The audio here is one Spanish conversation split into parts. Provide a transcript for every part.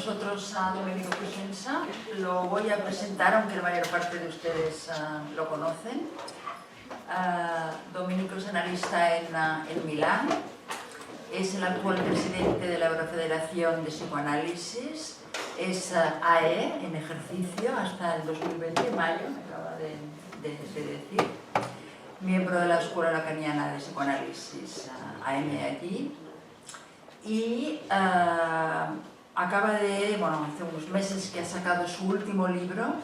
vosotros a Domenico Cosenza. Lo voy a presentar, aunque la mayor parte de ustedes lo conocen. Domenico es analista en Milán. Es el actual presidente de la Eurofederación de Psicoanálisis. Es AE en ejercicio hasta el 2020, mayo, me acaba de decir. Miembro de la Escuela Lacaniana de Psicoanálisis, AMI. Y acaba de, hace unos meses que ha sacado su último libro,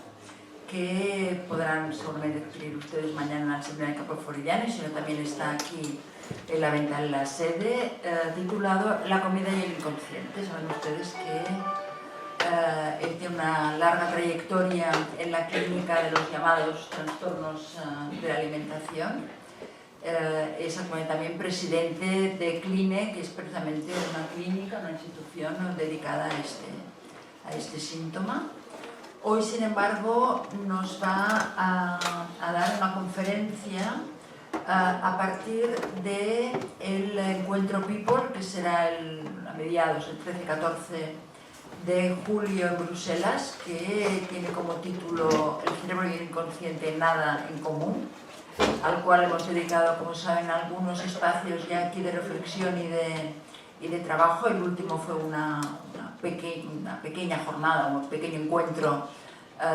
que podrán seguramente adquirir ustedes mañana en la Asamblea de Capo Floridiano, sino también está aquí en la venta en la sede, titulado La comida y el inconsciente. Saben ustedes que él tiene una larga trayectoria en la clínica de los llamados trastornos de la alimentación. Es también presidente de CLINE, que es precisamente una clínica, una institución dedicada a este síntoma. Hoy, sin embargo, nos va a dar una conferencia a partir del encuentro People, que será a mediados, el 13-14 de julio en Bruselas, que tiene como título El cerebro y el inconsciente, nada en común, al cual hemos dedicado, como saben, algunos espacios ya aquí de reflexión y de trabajo. El último fue una pequeña jornada, un pequeño encuentro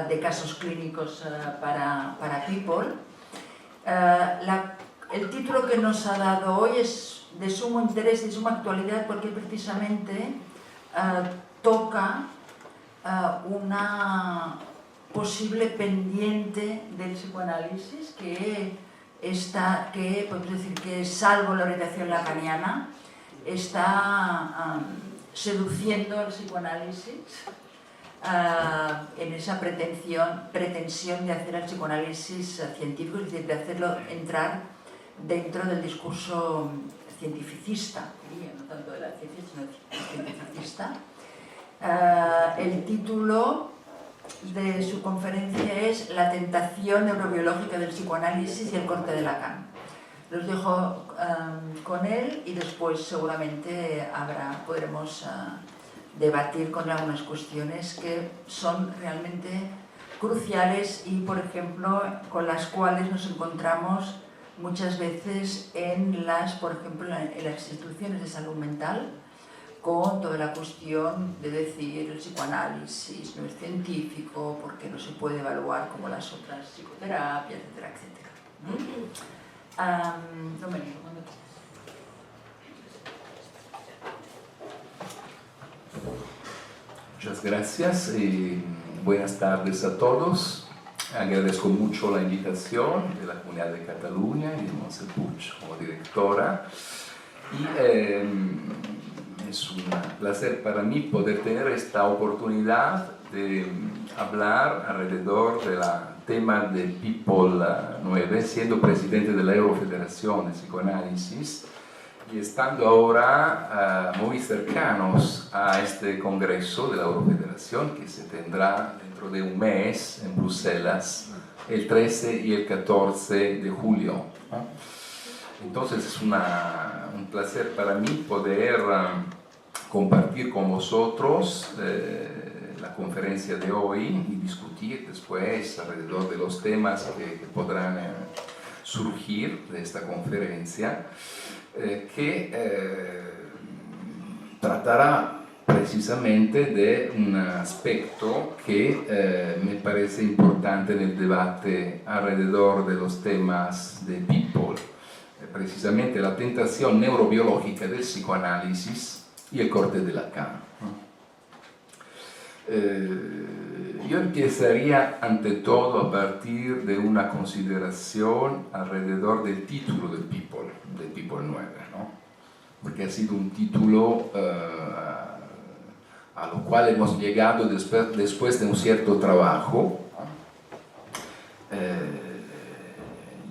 de casos clínicos para People. El título que nos ha dado hoy es de sumo interés y de suma actualidad porque precisamente toca una posible pendiente del psicoanálisis que podemos decir que, salvo la orientación lacaniana, está seduciendo al psicoanálisis en esa pretensión de hacer al psicoanálisis científico, es decir, de hacerlo entrar dentro del discurso cientificista, no tanto de la ciencia, sino cientificista. El título de su conferencia es La tentación neurobiológica del psicoanálisis y el corte de Lacan. Los dejo con él y después seguramente podremos debatir con algunas cuestiones que son realmente cruciales y, por ejemplo, con las cuales nos encontramos muchas veces por ejemplo, en las instituciones de salud mental, con toda la cuestión de decir el psicoanálisis no es científico porque no se puede evaluar como las otras psicoterapias, etcétera, etcétera. Domenico, ¿cuándo Muchas gracias y buenas tardes a todos. Agradezco mucho la invitación de la Comunidad de Cataluña y de Montse Puig como directora. Es un placer para mí poder tener esta oportunidad de hablar alrededor del tema de People 9, siendo presidente de la Eurofederación de Psicoanálisis y estando ahora muy cercanos a este congreso de la Eurofederación que se tendrá dentro de un mes en Bruselas, el 13 y el 14 de julio. Entonces es un placer para mí poder compartir con vosotros la conferencia de hoy y discutir después alrededor de los temas que podrán surgir de esta conferencia, que tratará precisamente de un aspecto que me parece importante en el debate alrededor de los temas de People, precisamente la tentación neurobiológica del psicoanálisis y el corte de Lacan. Yo empezaría ante todo a partir de una consideración alrededor del título del People 9, ¿no? Porque ha sido un título a lo cual hemos llegado después de un cierto trabajo,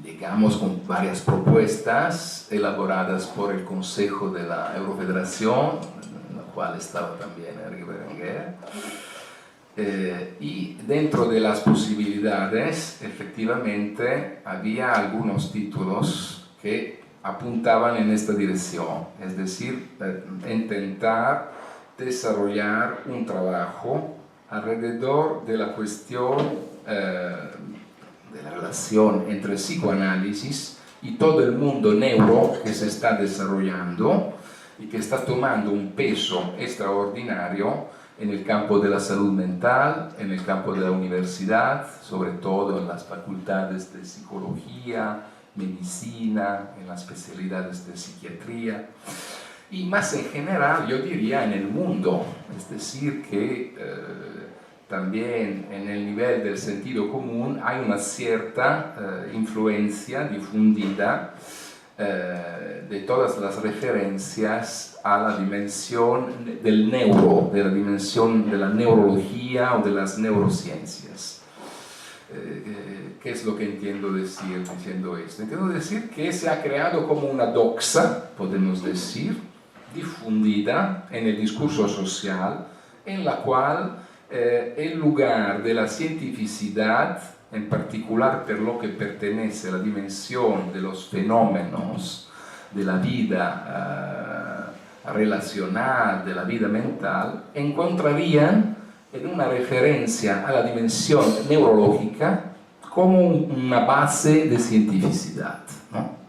llegamos con varias propuestas elaboradas por el Consejo de la Eurofederación, en la cual estaba también Enrique Berenguer, y dentro de las posibilidades, efectivamente, había algunos títulos que apuntaban en esta dirección, es decir, intentar desarrollar un trabajo alrededor de la cuestión de la relación entre psicoanálisis y todo el mundo neuro que se está desarrollando y que está tomando un peso extraordinario en el campo de la salud mental, en el campo de la universidad, sobre todo en las facultades de psicología, medicina, en las especialidades de psiquiatría y más en general, yo diría, en el mundo. Es decir, que también en el nivel del sentido común hay una cierta influencia difundida de todas las referencias a la dimensión del neuro, de la dimensión de la neurología o de las neurociencias. ¿Qué es lo que entiendo decir diciendo esto? Entiendo decir que se ha creado como una doxa, podemos decir, difundida en el discurso social, en la cual el lugar de la cientificidad, en particular per lo que pertenece a la dimensión de los fenómenos de la vida relacional, de la vida mental, encontrarían en una referencia a la dimensión neurológica como una base de cientificidad, ¿no?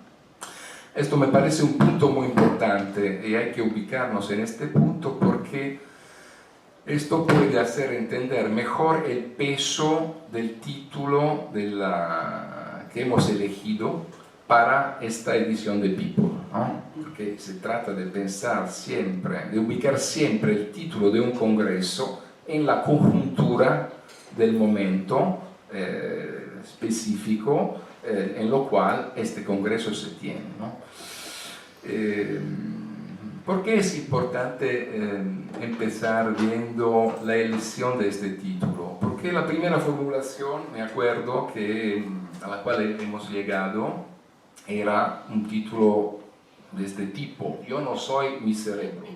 Esto me parece un punto muy importante y hay que ubicarnos en este punto porque esto puede hacer entender mejor el peso del título que hemos elegido para esta edición de People, ¿no? Porque se trata de pensar siempre, de ubicar siempre el título de un congreso en la conjuntura del momento específico en lo cual este congreso se tiene, ¿no? ¿Por qué es importante empezar viendo la elección de este título? Porque la primera formulación, me acuerdo, a la cual hemos llegado, era un título de este tipo: Yo no soy mi cerebro,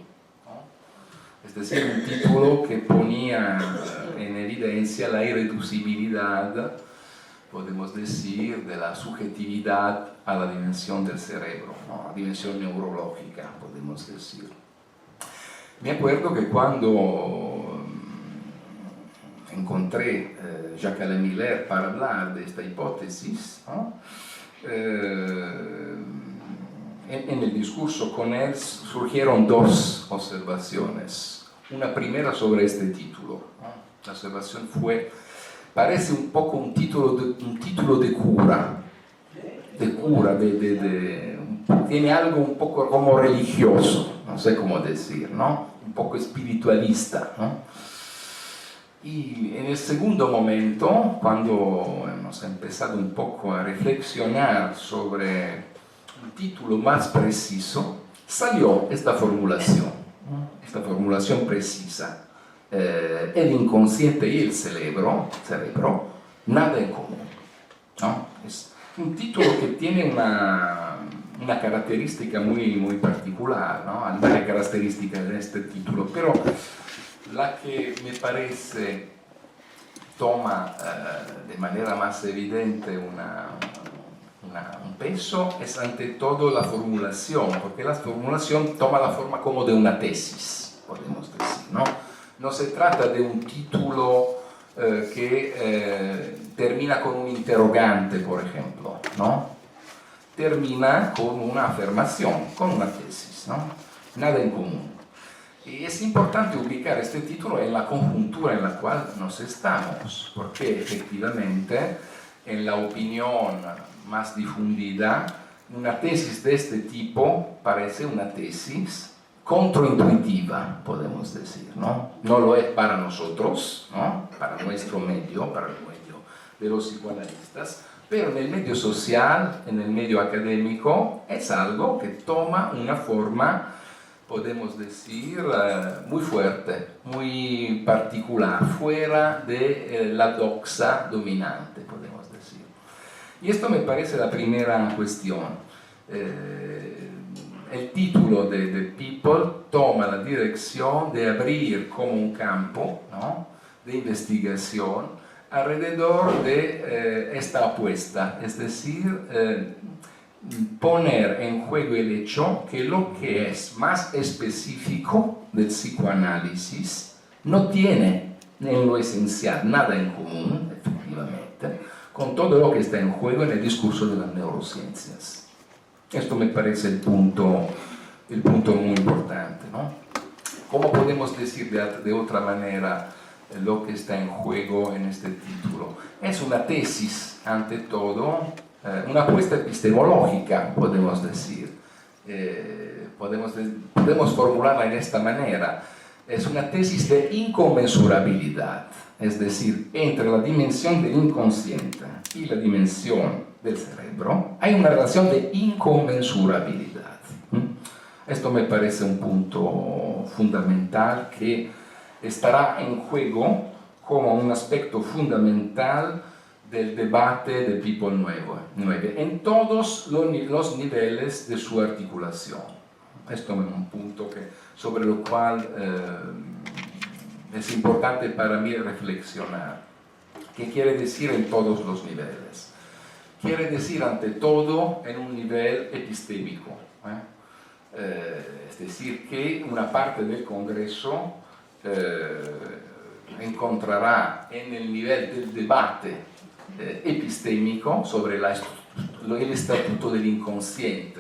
¿no? Es decir, un título que ponía en evidencia la irreducibilidad, podemos decir, de la subjetividad a la dimensión del cerebro, ¿no? La dimensión neurológica, podemos decir. Me acuerdo que cuando encontré Jacques-Alain Miller para hablar de esta hipótesis, ¿no? En el discurso con él surgieron dos observaciones. Una primera sobre este título, ¿no? La observación fue: parece un poco un título de cura, tiene algo un poco como religioso, no sé cómo decir, ¿no? Un poco espiritualista, ¿no? Y en el segundo momento, cuando hemos empezado un poco a reflexionar sobre un título más preciso, salió esta formulación precisa. El inconsciente y el cerebro, nada en común, ¿no? Es un título que tiene una característica muy particular, ¿no? Hay varias características en este título, pero la que me parece toma de manera más evidente un peso es ante todo la formulación, porque la formulación toma la forma como de una tesis, podemos decir, ¿no? No se trata de un título que termina con un interrogante, por ejemplo, ¿no? Termina con una afirmación, con una tesis, ¿no? Nada en común. Y es importante ubicar este título en la conjuntura en la cual nos estamos, porque efectivamente en la opinión más difundida, una tesis de este tipo parece una tesis contraintuitiva, podemos decir, ¿no? No lo es para nosotros, ¿no? Para nuestro medio, para el medio de los psicoanalistas, pero en el medio social, en el medio académico, es algo que toma una forma, podemos decir, muy fuerte, muy particular, fuera de la doxa dominante, podemos decir. Y esto me parece la primera cuestión. El título de People toma la dirección de abrir como un campo, ¿no?, de investigación alrededor de esta apuesta, es decir, poner en juego el hecho que lo que es más específico del psicoanálisis no tiene en lo esencial nada en común, efectivamente, con todo lo que está en juego en el discurso de las neurociencias. Esto me parece el punto muy importante, ¿no? ¿Cómo podemos decir de otra manera lo que está en juego en este título? Es una tesis, ante todo, una apuesta epistemológica, podemos decir. Podemos formularla en esta manera. Es una tesis de inconmensurabilidad, es decir, entre la dimensión del inconsciente y la dimensión del cerebro hay una relación de inconmensurabilidad. Esto me parece un punto fundamental que estará en juego como un aspecto fundamental del debate de People 9 en todos los niveles de su articulación. Esto es un punto sobre lo cual es importante para mí reflexionar. ¿Qué quiere decir en todos los niveles? Quiere decir, ante todo, en un nivel epistémico. Es decir, que una parte del Congreso encontrará en el nivel del debate epistémico sobre el estatuto del inconsciente,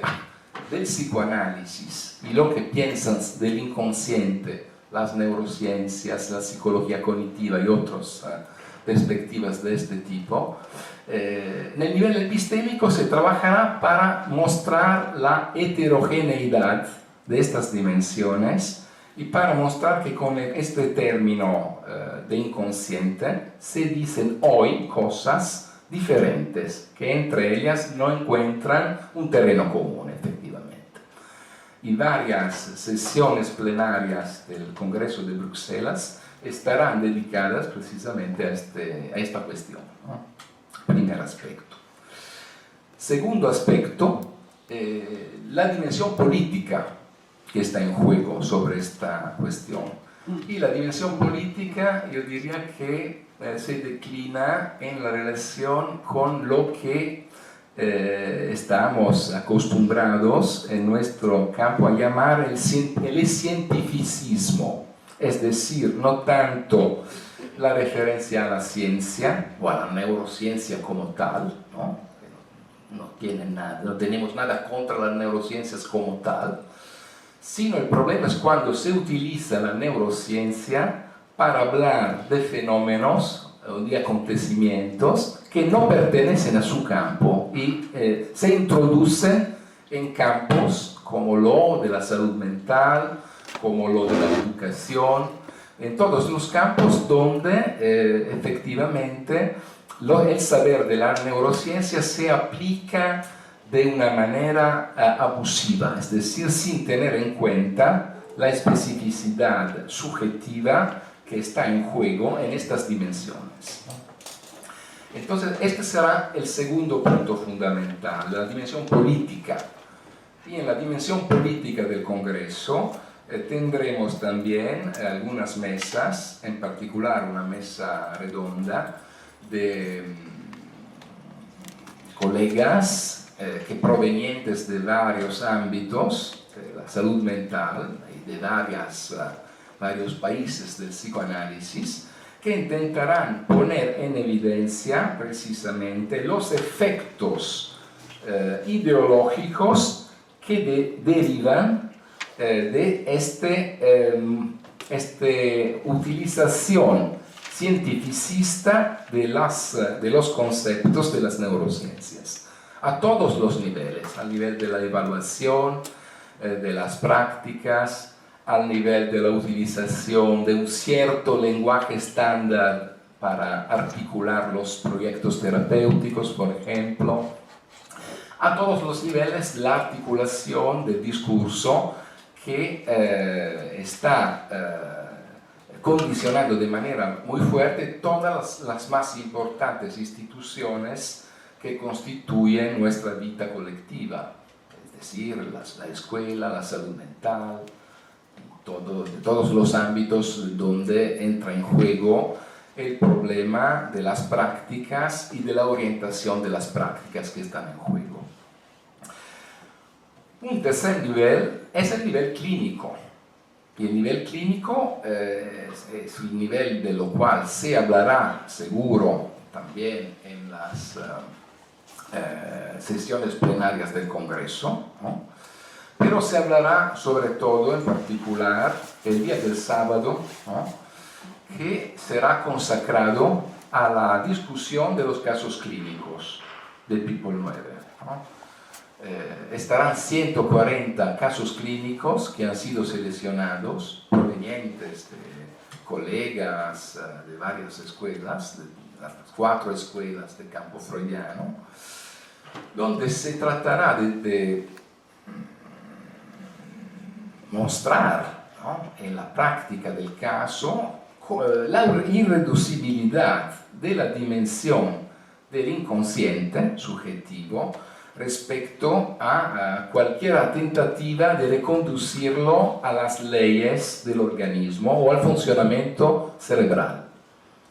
del psicoanálisis y lo que piensan del inconsciente las neurociencias, la psicología cognitiva y otras perspectivas de este tipo. En el nivel epistémico se trabajará para mostrar la heterogeneidad de estas dimensiones y para mostrar que con este término de inconsciente se dicen hoy cosas diferentes, que entre ellas no encuentran un terreno común, efectivamente. Y varias sesiones plenarias del Congreso de Bruselas estarán dedicadas precisamente a esta cuestión, ¿no? Primer aspecto. Segundo aspecto, la dimensión política que está en juego sobre esta cuestión. Y la dimensión política, yo diría que se declina en la relación con lo que estamos acostumbrados en nuestro campo a llamar el cientificismo, es decir, no tanto la referencia a la ciencia o a la neurociencia como tal, ¿no? No tenemos nada contra las neurociencias como tal, sino el problema es cuando se utiliza la neurociencia para hablar de fenómenos o de acontecimientos que no pertenecen a su campo y se introducen en campos como lo de la salud mental, como lo de la educación, en todos los campos donde efectivamente el saber de la neurociencia se aplica de una manera abusiva, es decir, sin tener en cuenta la especificidad subjetiva que está en juego en estas dimensiones. Entonces, este será el segundo punto fundamental, la dimensión política. Y en la dimensión política del Congreso tendremos también algunas mesas, en particular una mesa redonda de colegas que provenientes de varios ámbitos de la salud mental y de varios países del psicoanálisis, que intentarán poner en evidencia precisamente los efectos ideológicos que derivan de esta utilización cientificista de los conceptos de las neurociencias a todos los niveles, al nivel de la evaluación, de las prácticas, al nivel de la utilización de un cierto lenguaje estándar para articular los proyectos terapéuticos, por ejemplo. A todos los niveles, la articulación del discurso que está condicionando de manera muy fuerte todas las más importantes instituciones que constituyen nuestra vida colectiva, es decir, la escuela, la salud mental, todos los ámbitos donde entra en juego el problema de las prácticas y de la orientación de las prácticas que están en juego. Un tercer nivel es el nivel clínico. Y el nivel clínico es el nivel de lo cual se hablará seguro también en las sesiones plenarias del Congreso, ¿no? Pero se hablará sobre todo, en particular, el día del sábado, ¿no? Que será consacrado a la discusión de los casos clínicos de People 9, ¿no? Estarán 140 casos clínicos que han sido seleccionados, provenientes de colegas de varias escuelas, de las 4 escuelas del campo freudiano, donde se tratará de mostrar, ¿no?, en la práctica del caso la irreducibilidad de la dimensión del inconsciente subjetivo respecto a cualquier tentativa de reconducirlo a las leyes del organismo o al funcionamiento cerebral.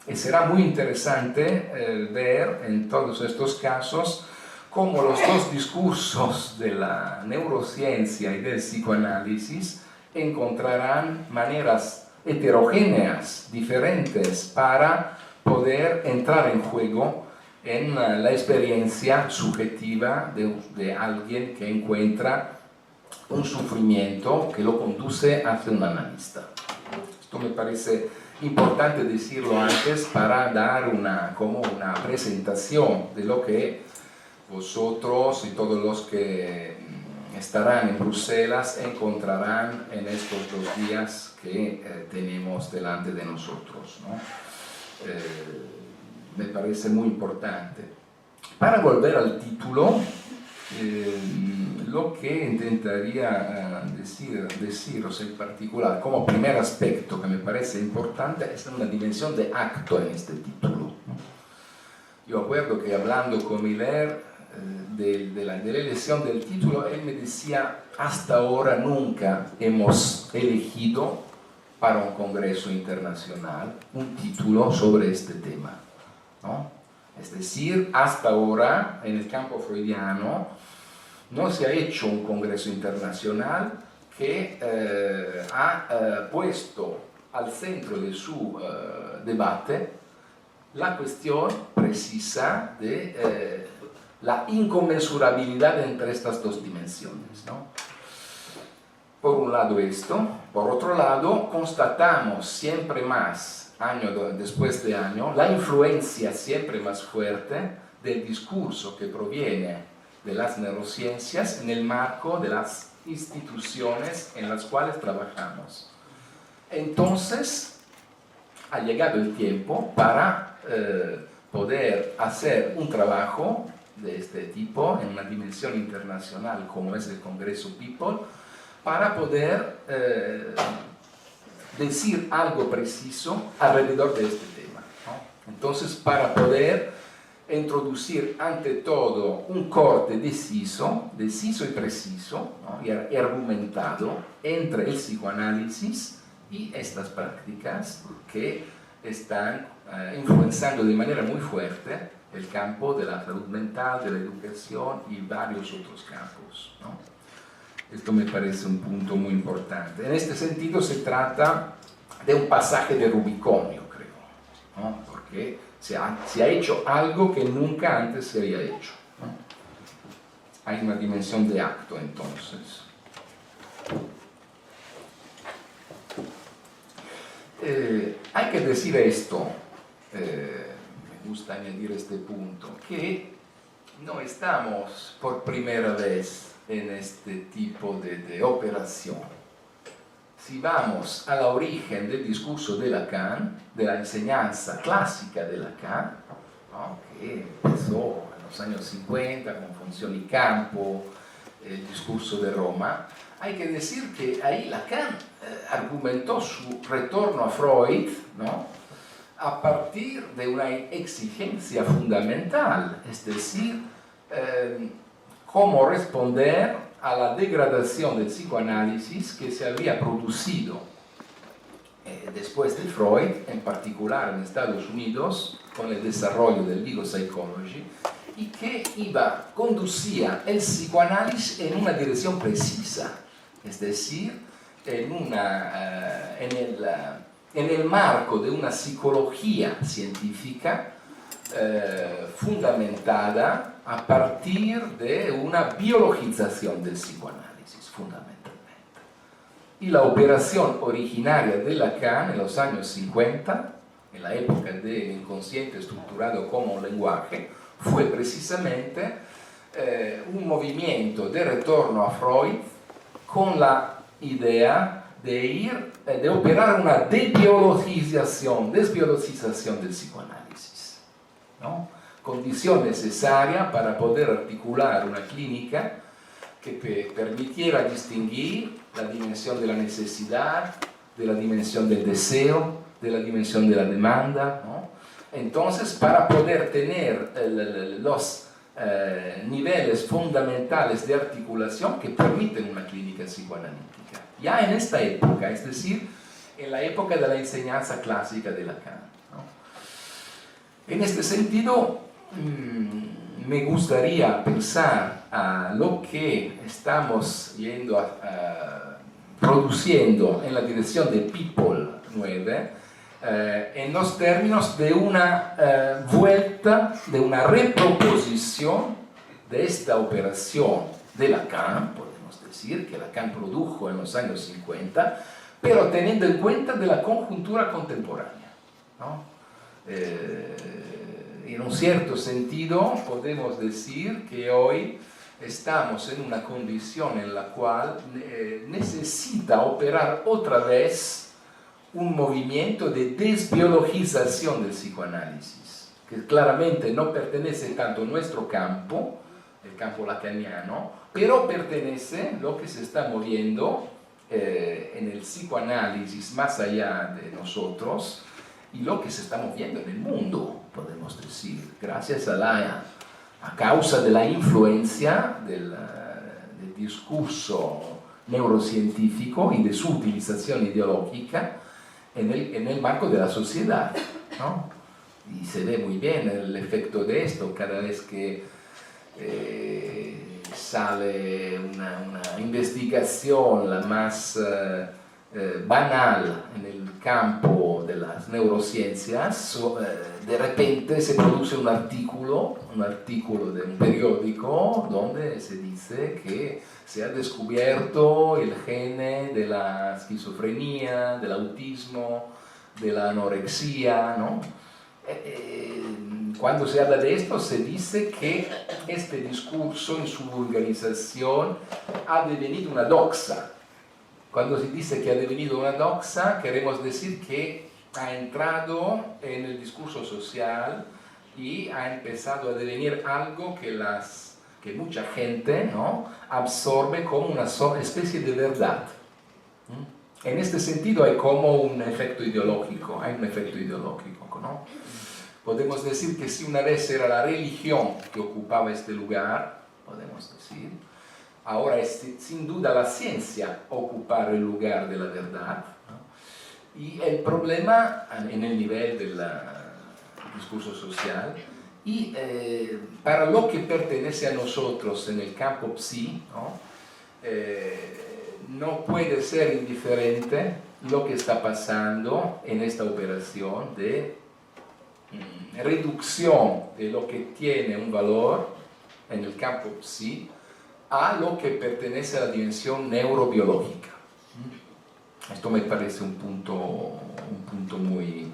Y será muy interesante ver en todos estos casos cómo los dos discursos de la neurociencia y del psicoanálisis encontrarán maneras heterogéneas, diferentes, para poder entrar en juego en la experiencia subjetiva de alguien que encuentra un sufrimiento que lo conduce hacia un analista. Esto me parece importante decirlo antes para dar como una presentación de lo que vosotros y todos los que estarán en Bruselas encontrarán en estos 2 días que tenemos delante de nosotros, ¿no? Me parece muy importante. Para volver al título, lo que intentaría deciros en particular, como primer aspecto que me parece importante, es una dimensión de acto en este título, ¿no? Yo acuerdo que hablando con Miller de la elección del título, él me decía: hasta ahora nunca hemos elegido para un congreso internacional un título sobre este tema, ¿no? Es decir, hasta ahora en el campo freudiano no se ha hecho un congreso internacional que ha puesto al centro de su debate la cuestión precisa de la inconmensurabilidad entre estas dos dimensiones, ¿no? Por un lado esto, por otro lado constatamos siempre más, año después de año, la influencia siempre más fuerte del discurso que proviene de las neurociencias en el marco de las instituciones en las cuales trabajamos. Entonces, ha llegado el tiempo para poder hacer un trabajo de este tipo en una dimensión internacional como es el Congreso People, para poder decir algo preciso alrededor de este tema, ¿no? Entonces, para poder introducir ante todo un corte deciso y preciso, ¿no?, y argumentado entre el psicoanálisis y estas prácticas que están influenciando de manera muy fuerte el campo de la salud mental, de la educación y varios otros campos, ¿no? Esto me parece un punto muy importante. En este sentido se trata de un pasaje de Rubicón, yo creo, ¿no? Porque se ha hecho algo que nunca antes se había hecho, ¿no? Hay una dimensión de acto, entonces. Hay que decir esto, me gusta añadir este punto, que no estamos por primera vez en este tipo de operación. Si vamos al origen del discurso de Lacan, de la enseñanza clásica de Lacan, ¿no?, que empezó en los años 50 con Función y Campo, el discurso de Roma, hay que decir que ahí Lacan argumentó su retorno a Freud, ¿no?, a partir de una exigencia fundamental, es decir, cómo responder a la degradación del psicoanálisis que se había producido después de Freud, en particular en Estados Unidos, con el desarrollo del Legal Psychology, y que conducía el psicoanálisis en una dirección precisa, es decir, en el marco de una psicología científica fundamentada a partir de una biologización del psicoanálisis, fundamentalmente. Y la operación originaria de Lacan en los años 50, en la época del inconsciente estructurado como un lenguaje, fue precisamente un movimiento de retorno a Freud con la idea de operar una desbiologización del psicoanálisis, ¿no? Condición necesaria para poder articular una clínica que permitiera distinguir la dimensión de la necesidad, de la dimensión del deseo, de la dimensión de la demanda, ¿no? Entonces, para poder tener los niveles fundamentales de articulación que permiten una clínica psicoanalítica. Ya en esta época, es decir, en la época de la enseñanza clásica de Lacan, ¿no? En este sentido, me gustaría pensar a lo que estamos produciendo en la dirección de People 9, en los términos de una vuelta, de una reproposición de esta operación de Lacan, podemos decir, que Lacan produjo en los años 50, pero teniendo en cuenta de la conjuntura contemporánea, ¿no? En un cierto sentido podemos decir que hoy estamos en una condición en la cual necesita operar otra vez un movimiento de desbiologización del psicoanálisis, que claramente no pertenece tanto a nuestro campo, el campo lacaniano, pero pertenece a lo que se está moviendo en el psicoanálisis más allá de nosotros y lo que se está moviendo en el mundo, podemos decir, gracias a causa de la influencia del discurso neurocientífico y de su utilización ideológica en el marco de la sociedad, ¿no? Y se ve muy bien el efecto de esto cada vez que sale una investigación la más banal en el campo de las neurociencias, de repente se produce un artículo de un periódico donde se dice que se ha descubierto el gene de la esquizofrenia, del autismo, de la anorexia, ¿no? Cuando se habla de esto se dice que este discurso en su vulgarización ha devenido una doxa. Cuando se dice que ha devenido una doxa, queremos decir que ha entrado en el discurso social y ha empezado a devenir algo que mucha gente, ¿no?, absorbe como una especie de verdad. En este sentido hay como un efecto ideológico, ¿no? Podemos decir que si una vez era la religión que ocupaba este lugar, podemos decir, ahora es sin duda la ciencia ocupar el lugar de la verdad, ¿no? Y el problema en el nivel del discurso social y para lo que pertenece a nosotros en el campo psi, ¿no? No puede ser indiferente lo que está pasando en esta operación de reducción de lo que tiene un valor en el campo psi a lo que pertenece a la dimensión neurobiológica. Esto me parece un punto muy,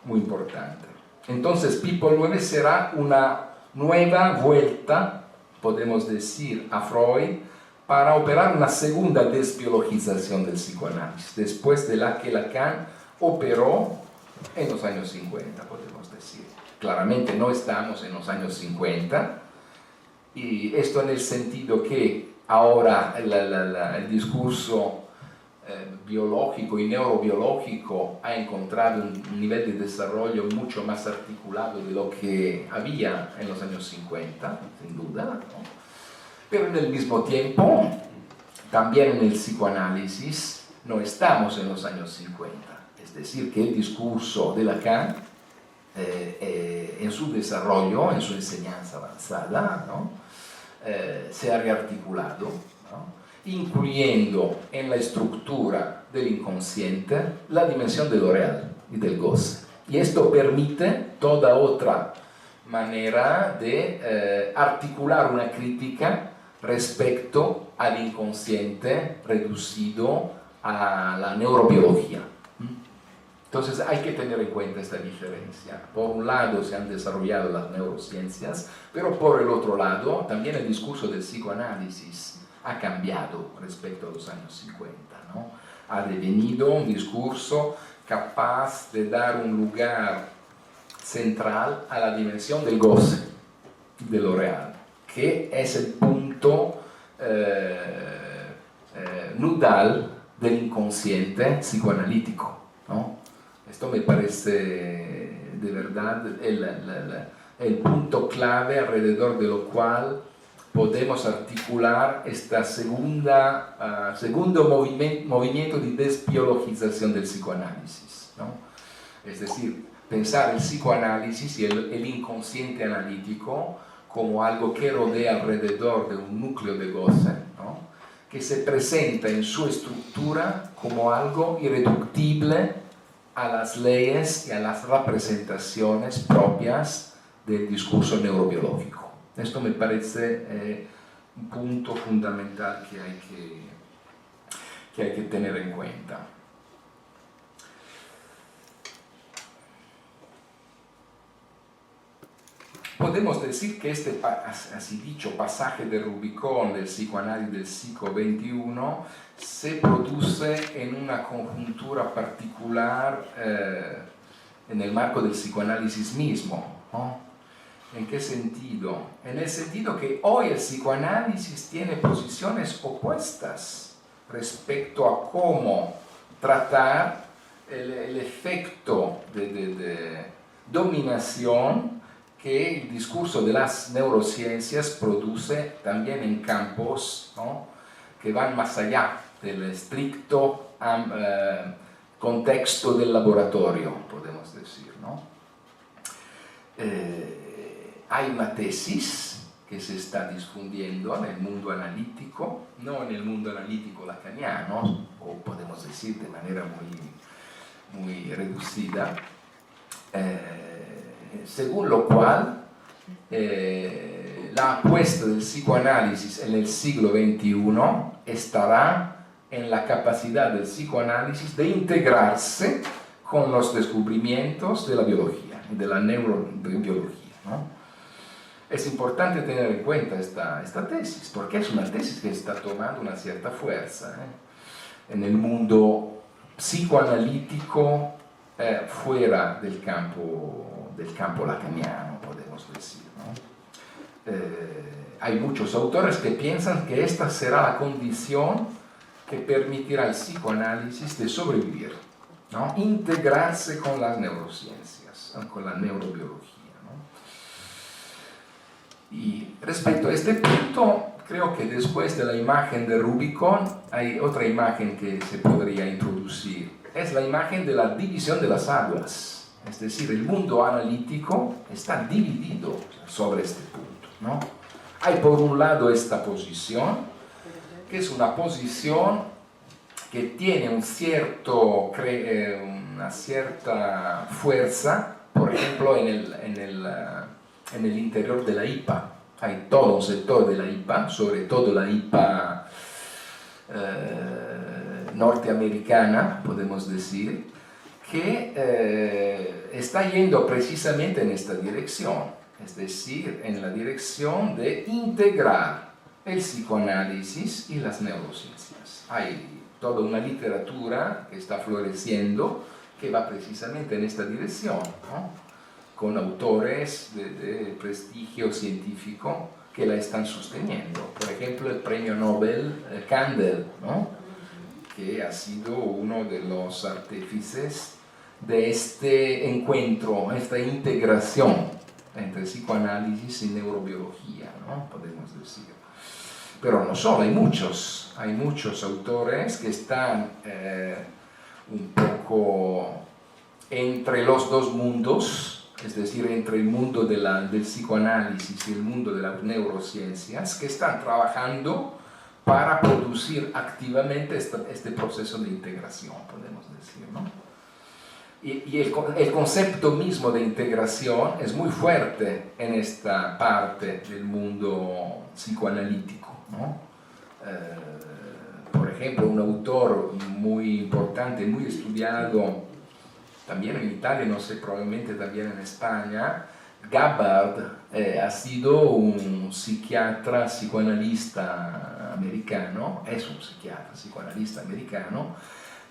muy importante. Entonces, People 9 será una nueva vuelta, podemos decir, a Freud para operar una segunda desbiologización del psicoanálisis, después de la que Lacan operó en los años 50, podemos decir. Claramente no estamos en los años 50, y esto en el sentido que ahora el discurso biológico y neurobiológico ha encontrado un nivel de desarrollo mucho más articulado de lo que había en los años 50, sin duda, ¿no? Pero en el mismo tiempo, también en el psicoanálisis, no estamos en los años 50. Es decir, que el discurso de Lacan en su desarrollo, en su enseñanza avanzada, ¿no? Se ha rearticulado, ¿no? Incluyendo en la estructura del inconsciente la dimensión de lo real y del goce. Y esto permite toda otra manera de articular una crítica respecto al inconsciente reducido a la neurobiología. Entonces hay que tener en cuenta esta diferencia. Por un lado se han desarrollado las neurociencias, pero por el otro lado también el discurso del psicoanálisis ha cambiado respecto a los años 50, ¿no? Ha devenido un discurso capaz de dar un lugar central a la dimensión del goce, de lo real, que es el punto nudal del inconsciente psicoanalítico, ¿no? Esto me parece de verdad el punto clave alrededor de lo cual podemos articular este segundo movimiento de desbiologización del psicoanálisis, ¿no? Es decir, pensar el psicoanálisis y el inconsciente analítico como algo que rodea alrededor de un núcleo de goce, ¿no? Que se presenta en su estructura como algo irreductible a las leyes y a las representaciones propias del discurso neurobiológico. Esto me parece un punto fundamental que hay que tener en cuenta. Podemos decir que este, así dicho, pasaje de Rubicón del psicoanálisis del siglo XXI se produce en una conjuntura particular en el marco del psicoanálisis mismo, ¿no? ¿En qué sentido? En el sentido que hoy el psicoanálisis tiene posiciones opuestas respecto a cómo tratar el efecto de dominación que el discurso de las neurociencias produce también en campos, ¿no?, que van más allá del estricto contexto del laboratorio, podemos decir, ¿no? Hay una tesis que se está difundiendo en el mundo analítico, no en el mundo analítico lacaniano, o podemos decir de manera muy reducida, según lo cual la apuesta del psicoanálisis en el siglo XXI estará en la capacidad del psicoanálisis de integrarse con los descubrimientos de la biología y de la neurobiología, ¿no? Es importante tener en cuenta esta tesis, porque es una tesis que está tomando una cierta fuerza en el mundo psicoanalítico fuera del campo lacaniano, podemos decir, ¿no? Hay muchos autores que piensan que esta será la condición que permitirá al psicoanálisis de sobrevivir, ¿no? Integrarse con las neurociencias, con la neurobiología, ¿no? Y respecto a este punto, creo que después de la imagen de Rubicón hay otra imagen que se podría introducir. Es la imagen de la división de las aguas. Es decir, el mundo analítico está dividido sobre este punto, ¿no? Hay por un lado esta posición, que es una posición que tiene una cierta fuerza, por ejemplo, en el interior de la IPA. Hay todo un sector de la IPA, sobre todo la IPA norteamericana, podemos decir, que está yendo precisamente en esta dirección, es decir, en la dirección de integrar el psicoanálisis y las neurociencias. Hay toda una literatura que está floreciendo que va precisamente en esta dirección, ¿no?, con autores de prestigio científico que la están sosteniendo. Por ejemplo, el premio Nobel Kandel, ¿no?, que ha sido uno de los artífices de este encuentro, esta integración entre psicoanálisis y neurobiología, ¿no?, podemos decir. Pero no solo, hay muchos autores que están un poco entre los dos mundos, es decir, entre el mundo del psicoanálisis y el mundo de las neurociencias, que están trabajando para producir activamente este proceso de integración, podemos decir, ¿no? Y el concepto mismo de integración es muy fuerte en esta parte del mundo psicoanalítico, ¿no? Por ejemplo, un autor muy importante, muy estudiado, también en Italia, no sé, probablemente también en España, Gabbard, ha sido un psiquiatra psicoanalista americano, es un psiquiatra psicoanalista americano,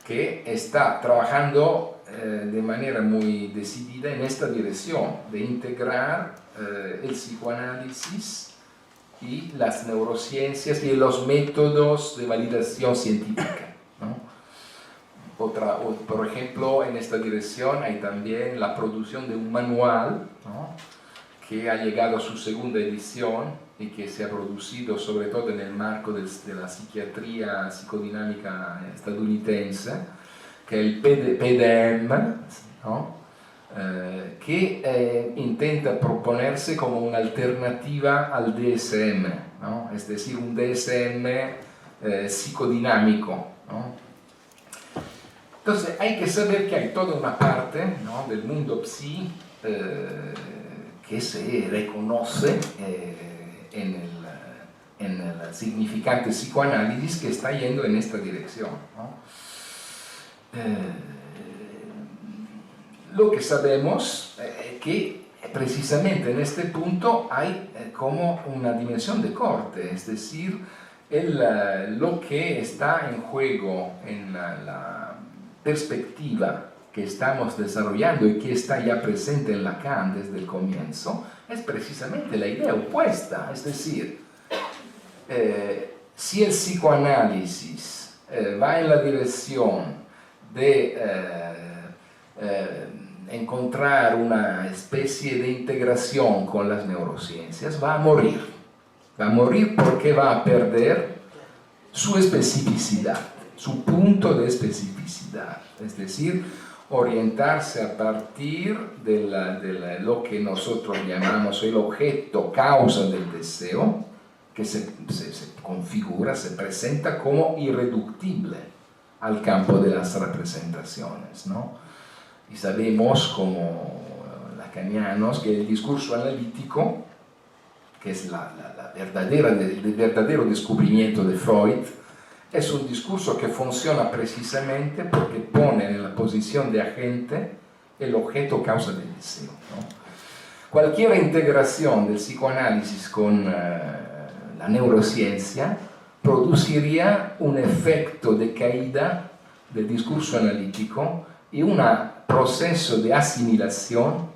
que está trabajando de manera muy decidida en esta dirección, de integrar el psicoanálisis y las neurociencias y los métodos de validación científica, ¿no? Por ejemplo, en esta dirección hay también la producción de un manual, ¿no?, que ha llegado a su segunda edición y que se ha producido sobre todo en el marco de la psiquiatría psicodinámica estadounidense, que es el PDM, ¿no?, que intenta proponerse como una alternativa al DSM, ¿no?, es decir, un DSM psicodinámico, ¿no? Entonces hay que saber que hay toda una parte, ¿no?, del mundo psi que se reconoce en el significante psicoanálisis que está yendo en esta dirección, ¿no? Lo que sabemos es que precisamente en este punto hay como una dimensión de corte, es decir, lo que está en juego en la perspectiva que estamos desarrollando y que está ya presente en Lacan desde el comienzo, es precisamente la idea opuesta, es decir, si el psicoanálisis va en la dirección de encontrar una especie de integración con las neurociencias, va a morir porque va a perder su especificidad, su punto de especificidad, es decir, orientarse a partir de lo que nosotros llamamos el objeto causa del deseo, que se configura, se presenta como irreductible al campo de las representaciones, ¿no? Y sabemos como lacanianos que el discurso analítico, que es el verdadero descubrimiento de Freud, es un discurso que funciona precisamente porque pone en la posición de agente el objeto causa del deseo, ¿no? Cualquier integración del psicoanálisis con la neurociencia produciría un efecto de caída del discurso analítico y un proceso de asimilación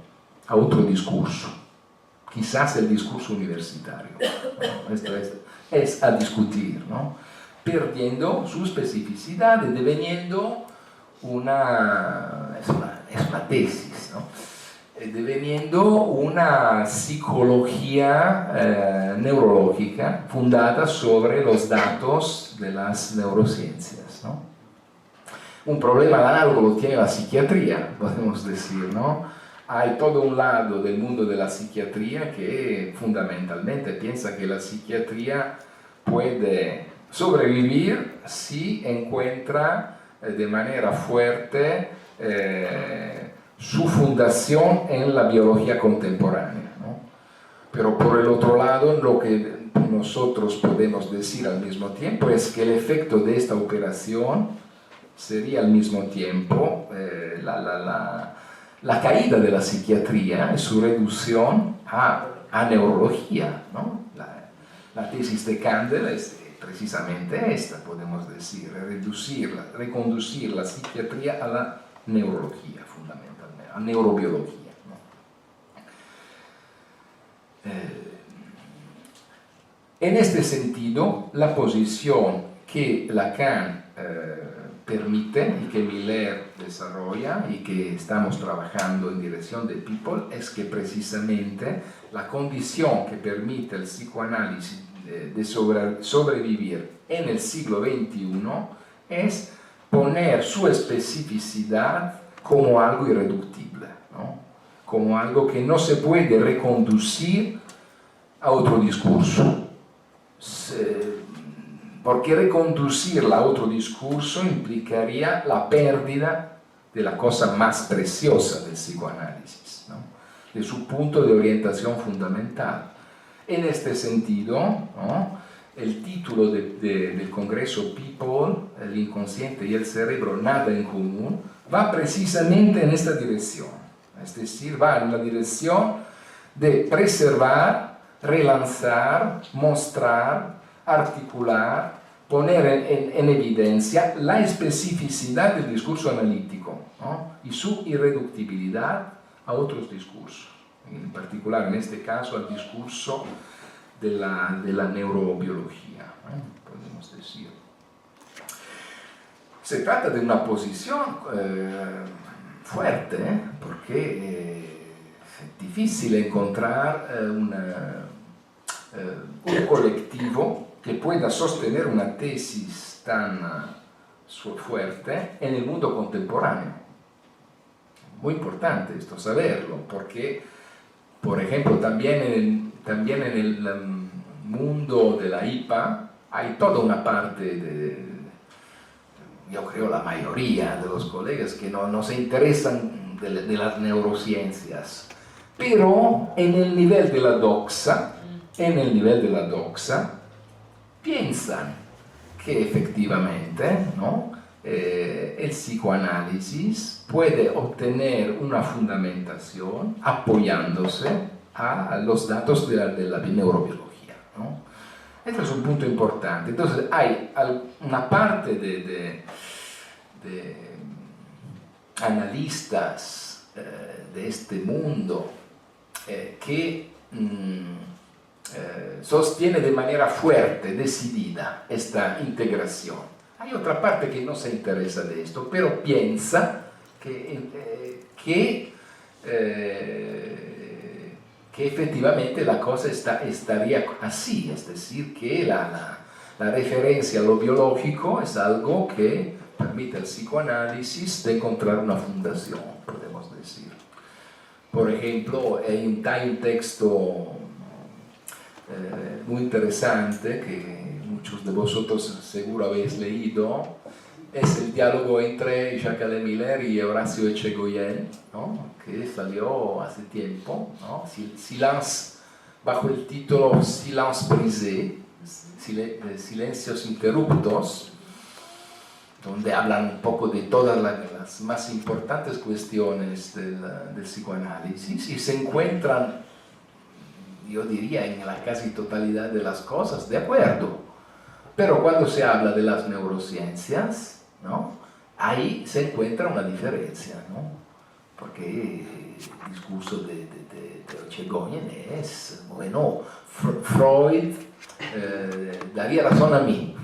a otro discurso, quizás el discurso universitario, ¿no? Esto es a discutir, ¿no?, perdiendo su especificidad y deveniendo es una tesis, ¿no?, deveniendo una psicología neurológica fundada sobre los datos de las neurociencias, ¿no? Un problema análogo lo tiene la psiquiatría, podemos decir, ¿no? Hay todo un lado del mundo de la psiquiatría que fundamentalmente piensa que la psiquiatría puede sobrevivir si encuentra de manera fuerte su fundación en la biología contemporánea, ¿no? Pero por el otro lado, lo que nosotros podemos decir al mismo tiempo es que el efecto de esta operación sería al mismo tiempo la caída de la psiquiatría y su reducción a neurología, ¿no? La tesis de Kandel es precisamente esta, podemos decir, reconducir la psiquiatría a la neurología, fundamentalmente, a neurobiología, ¿no? En este sentido, la posición que Lacan permite y que Miller desarrolla y que estamos trabajando en dirección de People es que precisamente la condición que permite el psicoanálisis de sobrevivir en el siglo XXI es poner su especificidad como algo irreductible, ¿no? como algo que no se puede reconducir a otro discurso. Porque reconducirla a otro discurso implicaría la pérdida de la cosa más preciosa del psicoanálisis, ¿no? De su punto de orientación fundamental. En este sentido, ¿no?, el título del Congreso People, el inconsciente y el cerebro, nada en común, va precisamente en esta dirección. Es decir, va en la dirección de preservar, relanzar, mostrar, articular, poner en evidencia la especificidad del discurso analítico, ¿no?, y su irreductibilidad a otros discursos, en particular en este caso al discurso de la neurobiología, podemos decir. Se trata de una posición fuerte, porque es difícil encontrar un colectivo que pueda sostener una tesis tan fuerte en el mundo contemporáneo. Muy importante esto saberlo, porque, por ejemplo, también en el mundo de la IPA hay toda una parte yo creo la mayoría de los colegas que no se interesan de las neurociencias, pero en el nivel de la doxa, piensan que efectivamente, ¿no?, el psicoanálisis puede obtener una fundamentación apoyándose a los datos de la neurobiología, ¿no? Este es un punto importante. Entonces hay una parte de analistas de este mundo que sostiene de manera fuerte, decidida, esta integración. Hay otra parte que no se interesa de esto, pero piensa que efectivamente la cosa estaría así, es decir, que la referencia a lo biológico es algo que permite al psicoanálisis de encontrar una fundación, podemos decir. Por ejemplo, hay un texto muy interesante que muchos de vosotros seguro habéis leído, es el diálogo entre Jacques Miller y Horacio Echegoyen, ¿no?, que salió hace tiempo, ¿no?, bajo el título Silence brisé, Silencios interruptos, donde hablan un poco de todas las más importantes cuestiones del psicoanálisis y se encuentran, yo diría, en la casi totalidad de las cosas, de acuerdo. Pero cuando se habla de las neurociencias, ¿no?, ahí se encuentra una diferencia, ¿no?, porque el discurso de Echegoyen es, bueno, Freud daría razón a mí.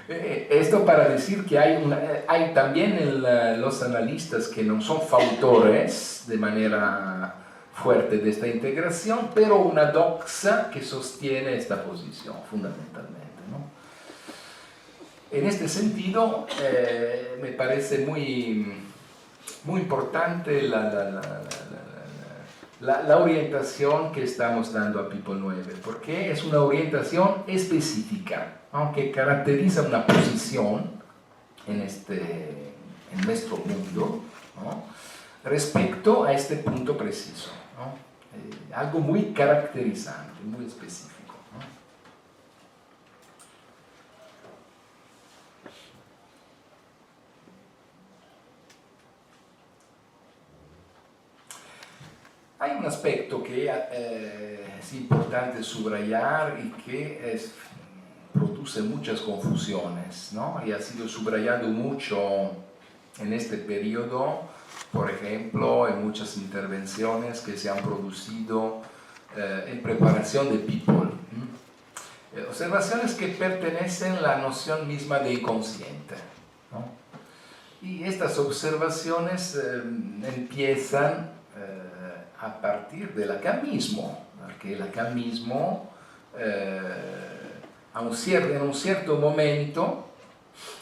Esto para decir que hay también los analistas que no son fautores de manera fuerte de esta integración, pero una doxa que sostiene esta posición fundamentalmente, ¿no? En este sentido, me parece muy importante la orientación que estamos dando a People 9, porque es una orientación específica, ¿no?, que caracteriza una posición en nuestro mundo, ¿no?, respecto a este punto preciso, ¿no? Algo muy caracterizante, muy específico, ¿no? Hay un aspecto que es importante subrayar y que produce muchas confusiones, ¿no?, y ha sido subrayado mucho en este periodo, por ejemplo, en muchas intervenciones que se han producido en preparación de People. Observaciones que pertenecen a la noción misma de inconsciente, ¿no? Y estas observaciones empiezan a partir del Lacan-mismo, porque el Lacan-mismo en un cierto momento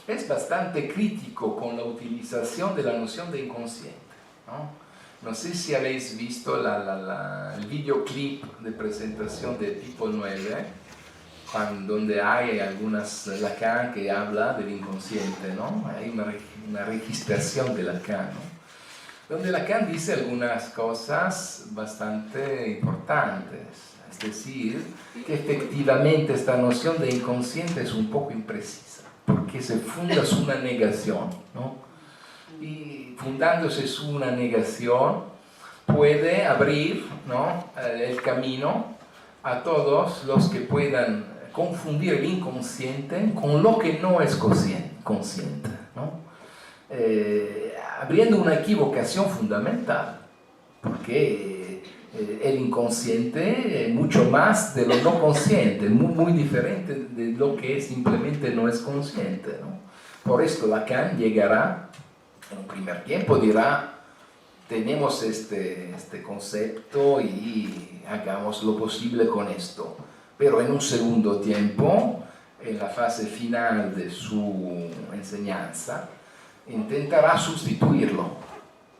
es bastante crítico con la utilización de la noción de inconsciente, ¿no? No sé si habéis visto el videoclip de presentación de People 9, donde hay algunas Lacan que habla del inconsciente, ¿no? Hay una registración de Lacan, ¿no? Donde Lacan dice algunas cosas bastante importantes. Es decir, que efectivamente esta noción de inconsciente es un poco imprecisa, porque se funda su una negación, ¿no? Y fundándose su una negación, puede abrir, ¿no?, el camino a todos los que puedan confundir el inconsciente con lo que no es consciente, ¿no? Abriendo una equivocación fundamental, porque el inconsciente es mucho más de lo no consciente, muy diferente de lo que simplemente no es consciente, ¿no? Por esto Lacan llegará, en un primer tiempo dirá, tenemos este concepto y hagamos lo posible con esto, pero en un segundo tiempo, en la fase final de su enseñanza, intentará sustituirlo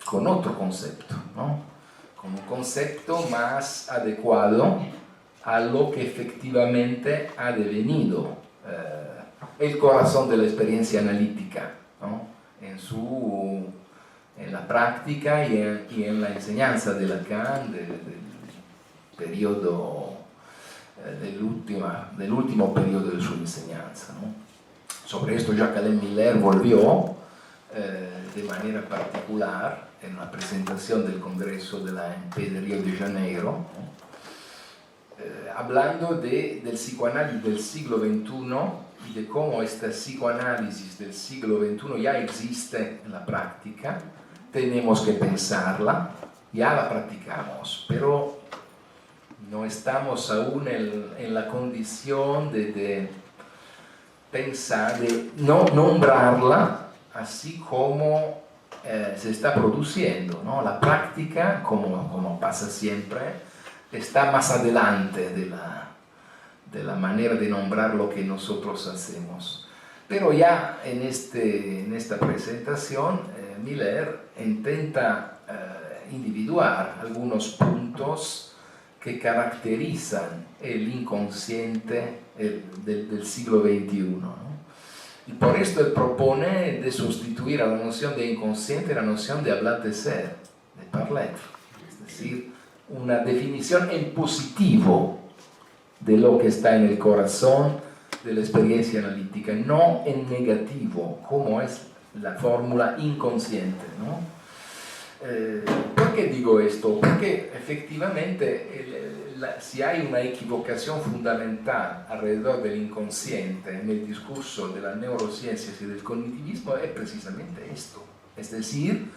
con otro concepto, ¿no? Con un concepto más adecuado a lo que efectivamente ha devenido el corazón de la experiencia analítica, ¿no?, en la práctica y en la enseñanza de Lacan del último periodo de su enseñanza, ¿no? Sobre esto Jacques-Alain Miller volvió de manera particular en una presentación del Congreso de la AMP de Río de Janeiro, hablando del psicoanálisis del siglo XXI y de cómo este psicoanálisis del siglo XXI ya existe en la práctica, tenemos que pensarla, ya la practicamos, pero no estamos aún en la condición de pensar, de no nombrarla así como se está produciendo, ¿no? La práctica, como pasa siempre, está más adelante de la manera de nombrar lo que nosotros hacemos. Pero ya en esta presentación, Miller intenta individuar algunos puntos que caracterizan el inconsciente del siglo XXI, ¿no? Y por esto él propone de sustituir a la noción de inconsciente la noción de hablar de ser, de parler, es decir, una definición en positivo de lo que está en el corazón de la experiencia analítica, no en negativo, como es la fórmula inconsciente, ¿no? ¿Por qué digo esto? Porque efectivamente si hay una equivocación fundamental alrededor del inconsciente en el discurso de las neurociencias y del cognitivismo es precisamente esto, es decir,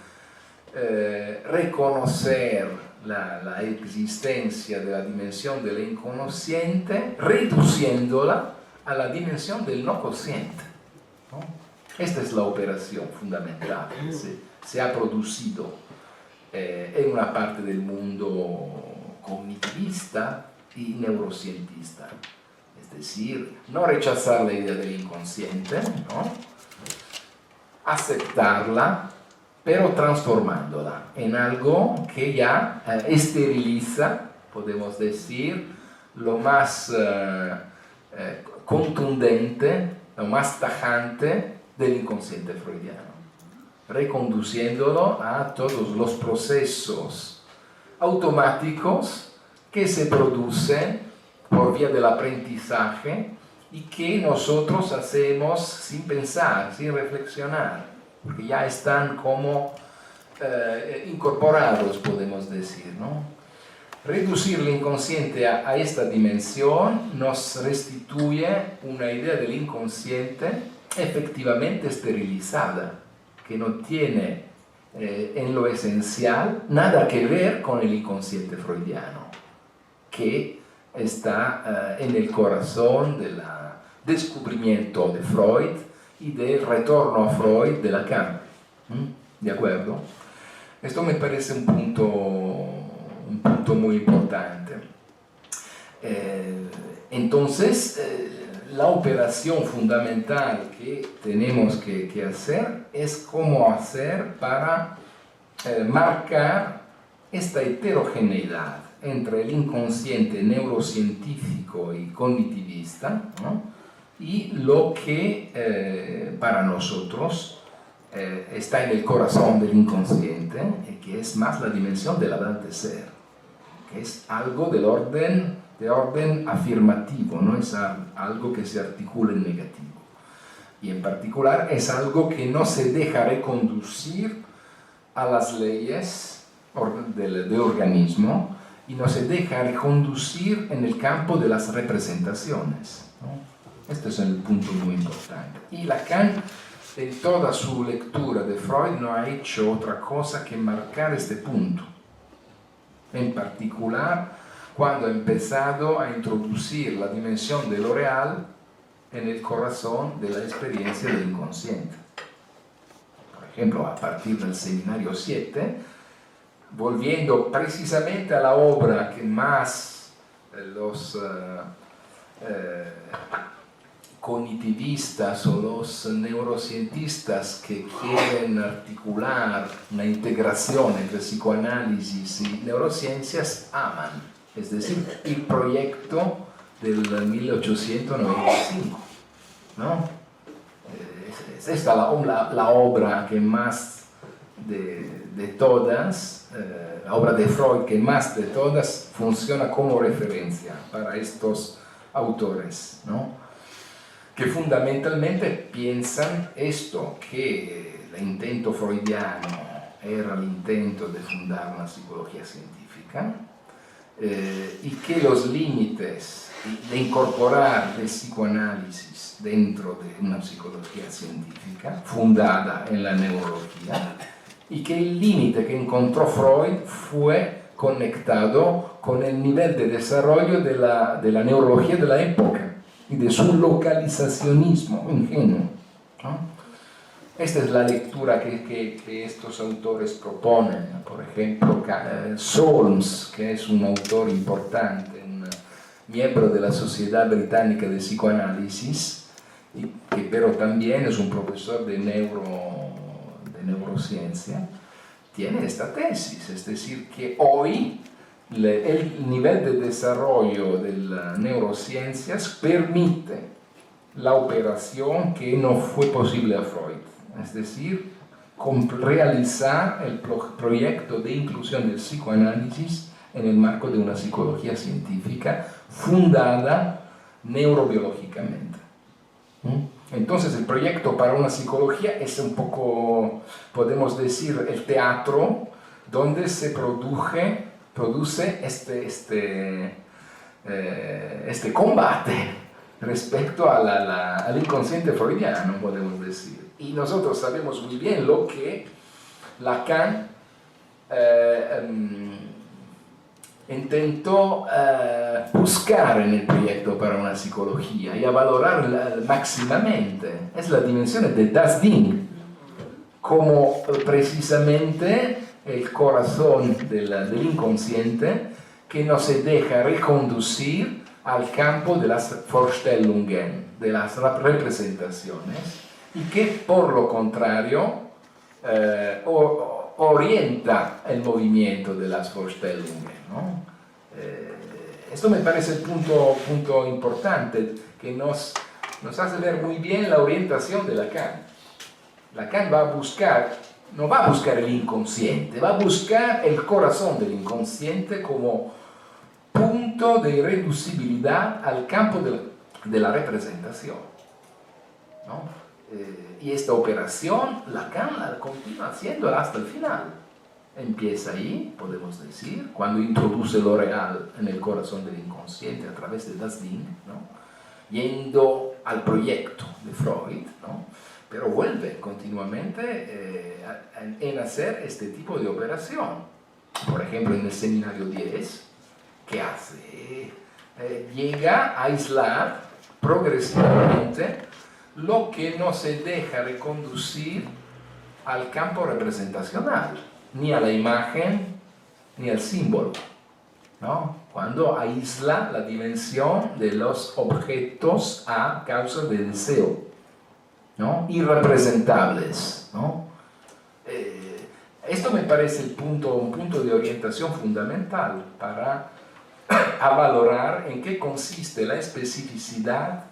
reconocer la existencia de la dimensión del inconsciente reduciéndola a la dimensión del no consciente, ¿no? Esta es la operación fundamental que se ha producido en una parte del mundo cognitivista y neurocientista. Es decir, no rechazar la idea del inconsciente, ¿no?, aceptarla, pero transformándola en algo que ya esteriliza, podemos decir, lo más contundente, lo más tajante del inconsciente freudiano, reconduciéndolo a todos los procesos automáticos que se producen por vía del aprendizaje y que nosotros hacemos sin pensar, sin reflexionar, porque ya están como incorporados, podemos decir, ¿no? Reducir el inconsciente a esta dimensión nos restituye una idea del inconsciente efectivamente esterilizada, que no tiene en lo esencial nada que ver con el inconsciente freudiano, que está en el corazón del descubrimiento de Freud y del retorno a Freud de Lacan. ¿De acuerdo? Esto me parece un punto muy importante. Entonces, la operación fundamental que tenemos que hacer es cómo hacer para marcar esta heterogeneidad entre el inconsciente neurocientífico y cognitivista, ¿no? Y lo que para nosotros está en el corazón del inconsciente, que es más la dimensión del hablante ser, que es algo de orden afirmativo, no es algo que se articula en negativo. Y en particular es algo que no se deja reconducir a las leyes de organismo y no se deja reconducir en el campo de las representaciones, ¿no? Este es el punto muy importante. Y Lacan, en toda su lectura de Freud, no ha hecho otra cosa que marcar este punto. En particular, cuando ha empezado a introducir la dimensión de lo real en el corazón de la experiencia del inconsciente. Por ejemplo, a partir del seminario 7, volviendo precisamente a la obra que más los cognitivistas o los neurocientistas que quieren articular una integración entre psicoanálisis y neurociencias aman, es decir, el proyecto del 1895, ¿no? Es esta la obra que más de todas, la obra de Freud que más de todas funciona como referencia para estos autores, ¿no? Que fundamentalmente piensan esto, que el intento freudiano era el intento de fundar una psicología científica, y que los límites de incorporar el psicoanálisis dentro de una psicología científica fundada en la neurología, y que el límite que encontró Freud fue conectado con el nivel de desarrollo de la neurología de la época y de su localizacionismo ingenuo, ¿no? Esta es la lectura que estos autores proponen. Por ejemplo, Solms, que es un autor importante, un miembro de la Sociedad Británica de Psicoanálisis, pero también es un profesor de neurociencia, tiene esta tesis, es decir, que hoy el nivel de desarrollo de las neurociencias permite la operación que no fue posible a Freud, es decir, realizar el proyecto de inclusión del psicoanálisis en el marco de una psicología científica fundada neurobiológicamente. Entonces el proyecto para una psicología es un poco, podemos decir, el teatro donde se produce este combate respecto al inconsciente freudiano, podemos decir. Y nosotros sabemos muy bien lo que Lacan intentó buscar en el proyecto para una psicología y a valorar máximamente. Es la dimensión de Das Ding, como precisamente el corazón del inconsciente que no se deja reconducir al campo de las Vorstellungen, de las representaciones, y que por lo contrario orienta el movimiento de las Vorstellungen, ¿no? Esto me parece el punto importante que nos hace ver muy bien la orientación de Lacan. Lacan no va a buscar el inconsciente, va a buscar el corazón del inconsciente como punto de irreducibilidad al campo de la representación, ¿no? Y esta operación Lacan la continúa haciendo hasta el final. Empieza ahí, podemos decir, cuando introduce lo real en el corazón del inconsciente a través de Das Ding, ¿no? Yendo al proyecto de Freud, ¿no? Pero vuelve continuamente en hacer este tipo de operación. Por ejemplo, en el seminario 10, ¿qué hace? Llega a aislar progresivamente lo que no se deja reconducir al campo representacional, ni a la imagen, ni al símbolo, ¿no? Cuando aísla la dimensión de los objetos a causa del deseo, ¿no? Irrepresentables, ¿no? Esto me parece un punto de orientación fundamental para a valorar en qué consiste la especificidad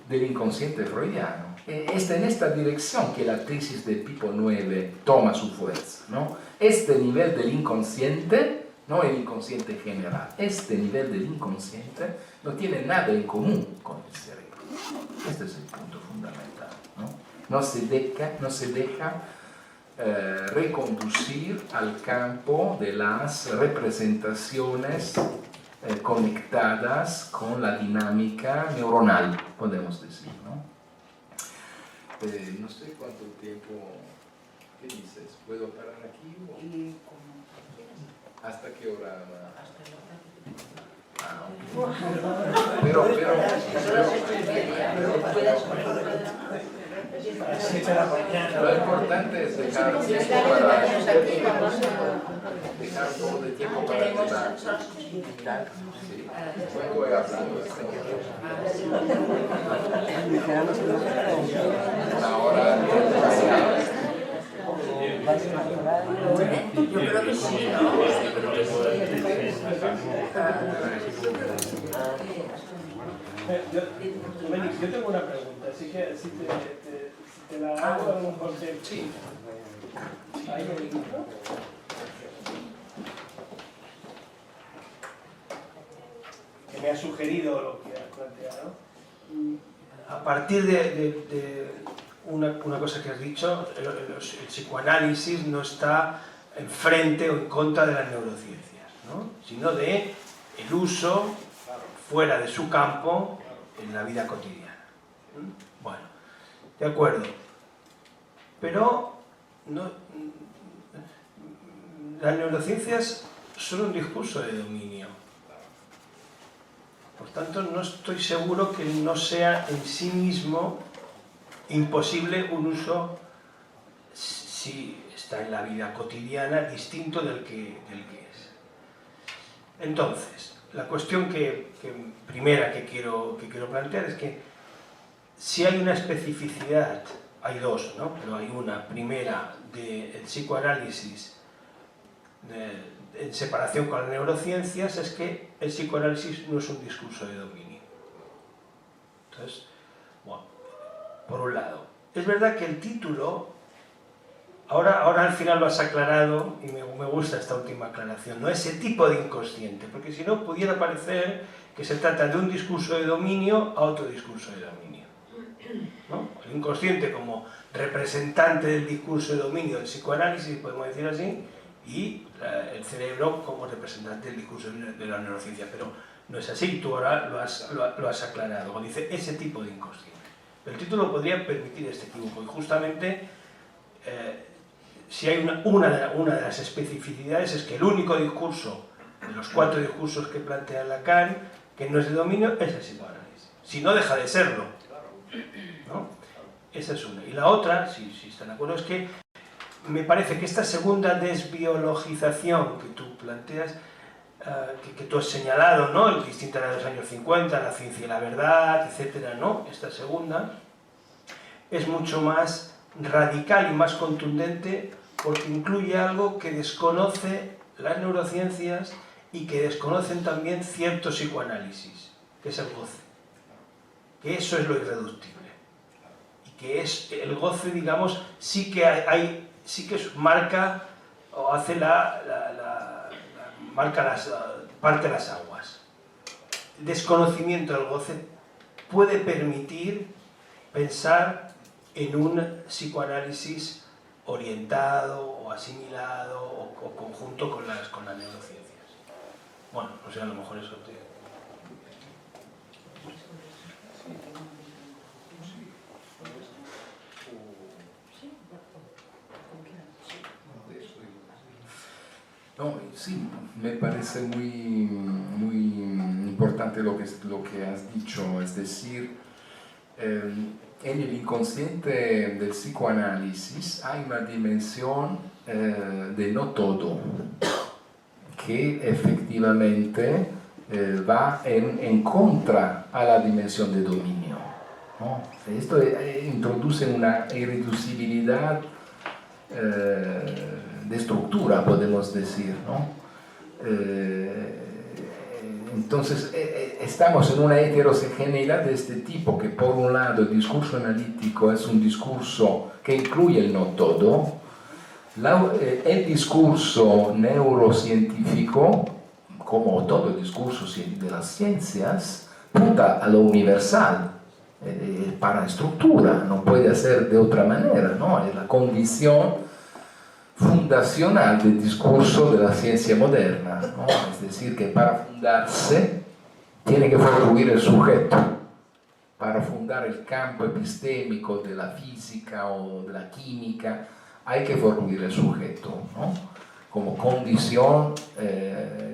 del inconsciente freudiano. Es en esta dirección que la tesis de tipo 9 toma su fuerza, ¿no? Este nivel del inconsciente, no el inconsciente general, este nivel del inconsciente no tiene nada en común con el cerebro. Este es el punto fundamental, ¿no? No se deja reconducir al campo de las representaciones conectadas con la dinámica neuronal, podemos decir, ¿no? No sé cuánto tiempo, ¿qué dices? ¿Puedo parar aquí? ¿Hasta qué hora? Pero lo importante es dejar tiempo para dejar todo el tiempo para dejar. Sí, luego he hablado una hora. Yo creo que sí, ¿no? Domenic, yo tengo una pregunta, así que si te la hago a lo mejor Sí. ¿Hay el micro? Que me ha sugerido lo que has planteado. A partir de una cosa que has dicho, el psicoanálisis no está enfrente o en contra de las neurociencias, ¿no? Sino de el uso fuera de su campo en la vida cotidiana. Bueno, de acuerdo. Pero no, las neurociencias son un discurso de dominio. Por tanto, no estoy seguro que no sea en sí mismo imposible un uso, si está en la vida cotidiana, distinto del que es. Entonces, la cuestión primera que quiero plantear es que si hay una especificidad, hay dos, ¿no? Pero hay una primera del psicoanálisis en separación con las neurociencias, es que el psicoanálisis no es un discurso de dominio. Entonces, bueno, por un lado. Es verdad que el título, ahora al final lo has aclarado, y me gusta esta última aclaración, no ese tipo de inconsciente, porque si no pudiera parecer que se trata de un discurso de dominio a otro discurso de dominio, ¿no? El inconsciente como representante del discurso de dominio del psicoanálisis, podemos decir así, y el cerebro como representante del discurso de la neurociencia, pero no es así, tú ahora lo has aclarado, cuando dice ese tipo de inconsciente. El título podría permitir este equívoco, y justamente si hay una de las especificidades es que el único discurso de los 4 discursos que plantea Lacan que no es de dominio es el psicoanálisis, si no deja de serlo, ¿no? Esa es una. Y la otra, si están de acuerdo, es que me parece que esta segunda desbiologización que tú planteas, que tú has señalado, ¿no? Distinta a la de los años 50, la ciencia y la verdad, etcétera, ¿no? Esta segunda es mucho más radical y más contundente porque incluye algo que desconoce las neurociencias y que desconocen también cierto psicoanálisis, que es el goce. Que eso es lo irreductible. Y que es el goce, digamos, sí que marca o hace parte de las aguas. El desconocimiento del goce puede permitir pensar en un psicoanálisis orientado o asimilado o conjunto con las neurociencias. Bueno, no sé, a lo mejor eso te... No, sí, me parece muy importante lo que has dicho, es decir, en el inconsciente del psicoanálisis hay una dimensión de no todo, que efectivamente va en contra a la dimensión de dominio, ¿no? Esto introduce una irreducibilidad de estructura, podemos decir, ¿no? Entonces, estamos en una heterogeneidad de este tipo, que por un lado el discurso analítico es un discurso que incluye el no todo. El discurso neurocientífico, como todo el discurso de las ciencias, punta a lo universal, para estructura, no puede ser de otra manera, ¿no? Es la condición fundacional del discurso de la ciencia moderna, ¿no? Es decir, que para fundarse tiene que forruir el sujeto. Para fundar el campo epistémico de la física o de la química hay que forruir el sujeto, ¿no? Como condición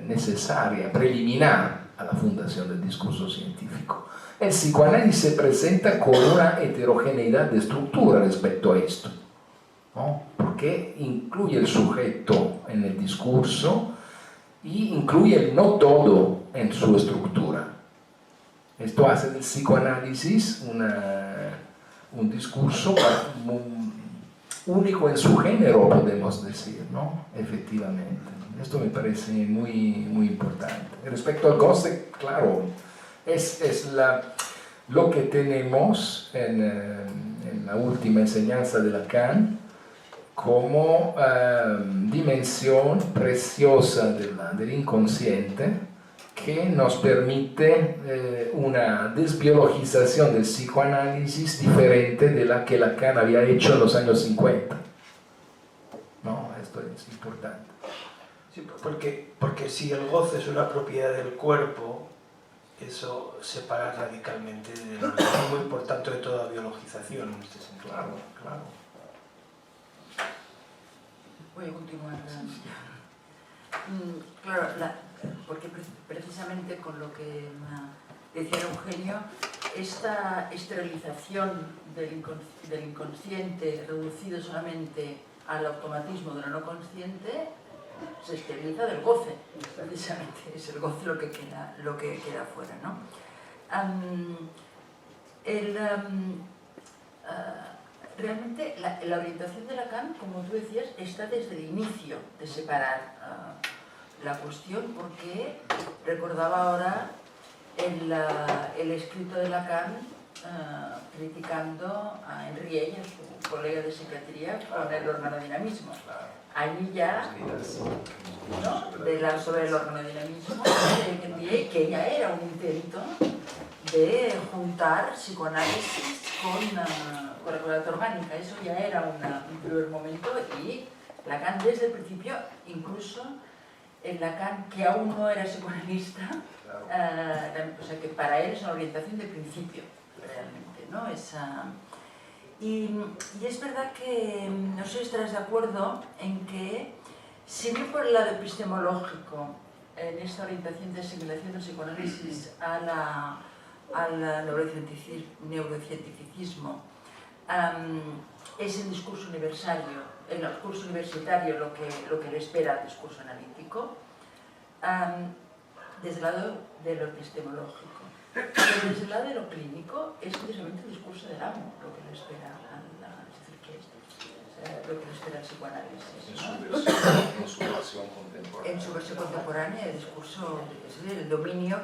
necesaria, preliminar a la fundación del discurso científico. El psicoanálisis se presenta con una heterogeneidad de estructura respecto a esto, ¿no? Porque incluye el sujeto en el discurso y incluye el no todo en su estructura. Esto hace del psicoanálisis un discurso único en su género, podemos decir, ¿no? Efectivamente. Esto me parece muy, muy importante. Respecto al goce, claro, es lo que tenemos en la última enseñanza de Lacan como dimensión preciosa del inconsciente, que nos permite una desbiologización del psicoanálisis diferente de la que Lacan había hecho en los años 50. ¿No? Esto es importante. Sí, porque si el goce es una propiedad del cuerpo, eso separa radicalmente del organismo y por tanto de toda biologización en este sentido. Claro, claro. Voy a continuar. Claro, porque precisamente con lo que decía Eugenio, esta esterilización del inconsciente reducido solamente al automatismo de lo no consciente se esteriliza del goce, precisamente es el goce lo que queda fuera, ¿no? Realmente la orientación de Lacan, como tú decías, está desde el inicio de separar la cuestión, porque recordaba ahora el escrito de Lacan criticando a Henriet y a su colega de psiquiatría con el organodinamismo. Allí ya, ¿no? Sobre el organodinamismo de Henriet, que ya era un intento de juntar psicoanálisis con la comunidad orgánica. Eso ya era un primer momento, y Lacan desde el principio, incluso el Lacan que aún no era psicoanalista, o sea que para él es una orientación de principio, realmente, ¿no? Y es verdad que, no sé si estarás de acuerdo en que, si bien por el lado epistemológico, en esta orientación de asimilación del psicoanálisis al neurocientificismo, es el discurso universitario lo que le espera al discurso analítico, desde el lado de lo epistemológico. Pero desde el lado de lo clínico es precisamente el discurso del amo lo que le espera lo que le espera el psicoanálisis, ¿no? En su versión contemporánea. En su versión contemporánea, el discurso, el dominio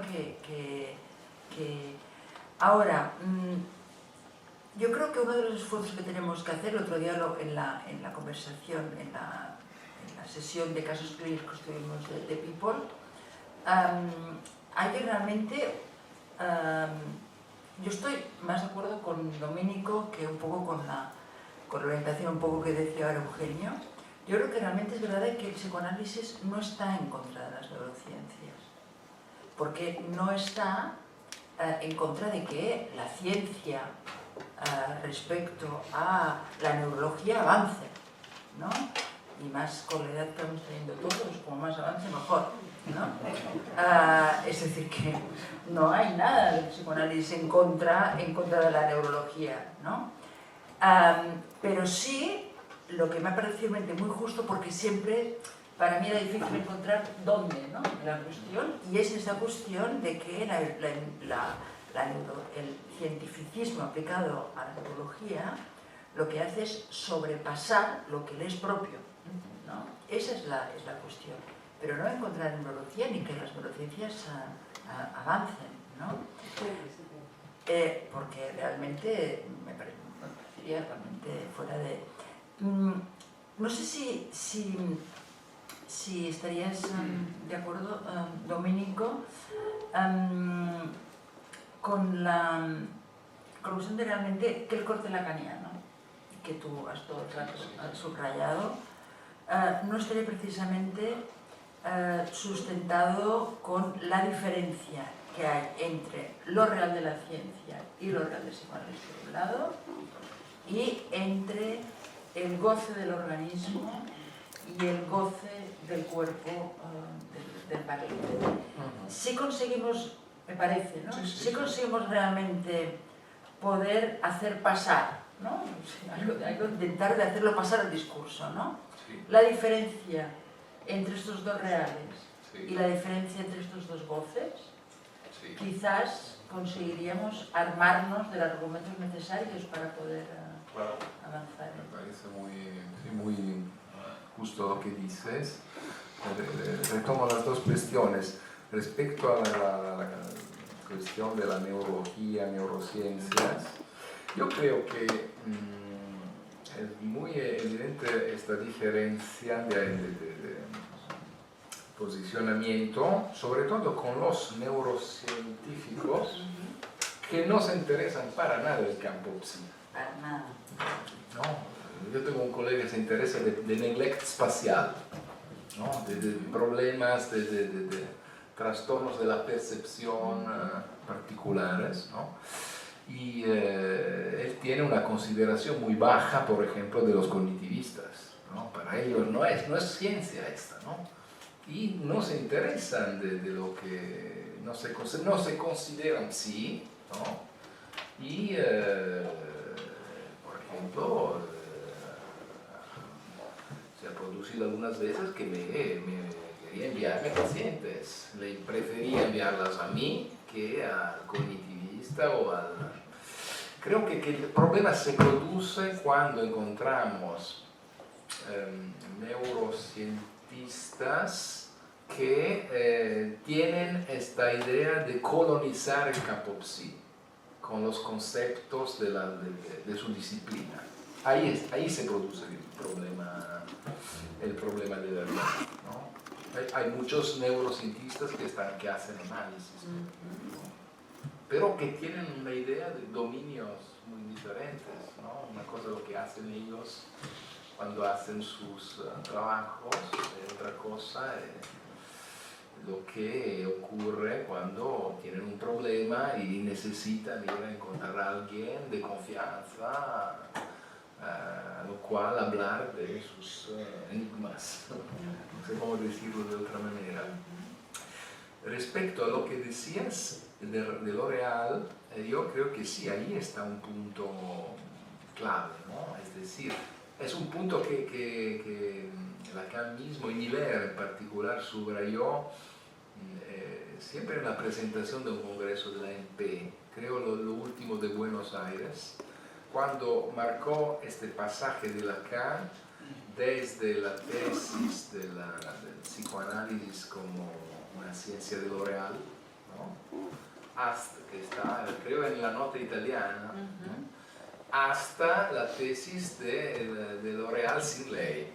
Ahora, yo creo que uno de los esfuerzos que tenemos que hacer, el otro día en la conversación, en la sesión de casos clínicos que tuvimos de People, hay que realmente, yo estoy más de acuerdo con Domenico que un poco con la orientación un poco que decía ahora Eugenio. Yo creo que realmente es verdad que el psicoanálisis no está en contra de las neurociencias, porque no está en contra de que la ciencia respecto a la neurología avance, ¿no? Y más con la edad que vamos teniendo todos, como más avance mejor, ¿no? Es decir, que no hay nada del psicoanálisis en contra de la neurología, ¿no? Pero sí, lo que me ha parecido muy justo, porque siempre para mí era difícil encontrar dónde, ¿no? La cuestión, y es esa cuestión de que el cientificismo aplicado a la neurología lo que hace es sobrepasar lo que le es propio ¿no? Esa es la cuestión. Pero no encontrar en neurociencia ni que las neurociencias avancen, ¿no? Porque realmente me parecería realmente fuera de... no sé si estarías de acuerdo, Domenico, con la conclusión de realmente que el corte lacaniano, que tú has todo el rato subrayado, no estaría precisamente sustentado con la diferencia que hay entre lo real de la ciencia y lo real del psicoanálisis por un lado, y entre el goce del organismo y el goce del cuerpo del paciente. Si conseguimos, me parece, ¿no? Si conseguimos realmente poder hacer pasar, ¿no? Hay que intentar de hacerlo pasar al discurso, ¿no? La diferencia entre estos dos reales y la diferencia entre estos dos goces, quizás conseguiríamos armarnos de los argumentos necesarios para poder avanzar. Me parece muy justo lo que dices. Retomo las dos cuestiones. Respecto a la cuestión de la neurología, neurociencias, yo creo que es muy evidente esta diferencia de posicionamiento, sobre todo con los neurocientíficos que no se interesan para nada del campo psi. Para nada. ¿No? Yo tengo un colega que se interesa de neglect espacial, ¿no? de problemas, de trastornos de la percepción particulares, ¿no? Y él tiene una consideración muy baja, por ejemplo, de los cognitivistas, ¿no? Para ellos no es ciencia esta, ¿no? Y no se interesan de lo que no se consideran psi, ¿no? Y por ejemplo se ha producido algunas veces que me quería enviarme pacientes, le prefería enviarlas a mí que al cognitivista o al... Creo que el problema se produce cuando encontramos neurocientistas que tienen esta idea de colonizar el campo psi con los conceptos de su disciplina. Ahí se produce el problema de verdad, ¿no? Hay muchos neurocientistas que hacen análisis, ¿no? Pero que tienen una idea de dominios muy diferentes, ¿no? Una cosa es lo que hacen ellos cuando hacen sus trabajos, otra cosa es lo que ocurre cuando tienen un problema y necesitan ir a encontrar a alguien de confianza, a lo cual hablar de sus enigmas, no sé cómo decirlo de otra manera. Respecto a lo que decías de lo real, yo creo que sí, ahí está un punto clave, ¿no? Es decir, es un punto que Lacan mismo y Miller en particular subrayó siempre en la presentación de un congreso de la MP, creo lo último de Buenos Aires, cuando marcó este pasaje de Lacan desde la tesis del psicoanálisis como una ciencia de lo real, ¿no? Hasta que está, creo, en la nota italiana, ¿no? Hasta la tesis de lo real sin ley,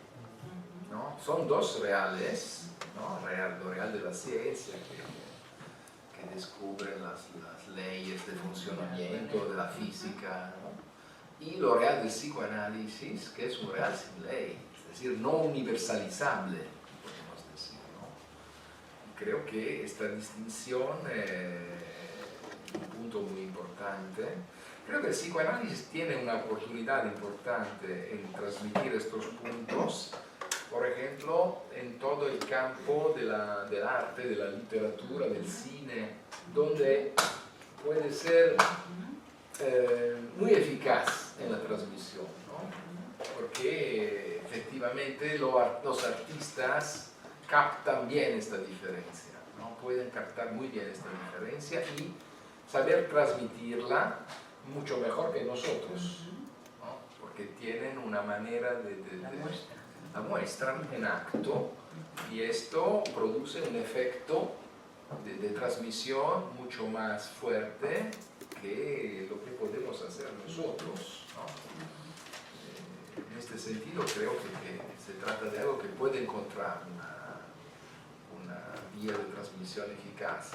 ¿no? Son dos reales, ¿no? Lo real de la ciencia que descubren las leyes de funcionamiento de la física, ¿no? Y lo real del psicoanálisis, que es un real sin ley, es decir, no universalizable, podemos decir, ¿no? Y creo que esta distinción es un punto muy importante. Creo que el psicoanálisis tiene una oportunidad importante en transmitir estos puntos, por ejemplo, en todo el campo del arte, de la literatura, del cine, donde puede ser muy eficaz en la transmisión, ¿no? Porque efectivamente los artistas captan bien esta diferencia, ¿no? Pueden captar muy bien esta diferencia y saber transmitirla mucho mejor que nosotros, ¿no? Porque tienen una manera de la muestran en acto y esto produce un efecto de transmisión mucho más fuerte que lo que podemos hacer nosotros, ¿no? En este sentido creo que se trata de algo que puede encontrar una vía de transmisión eficaz.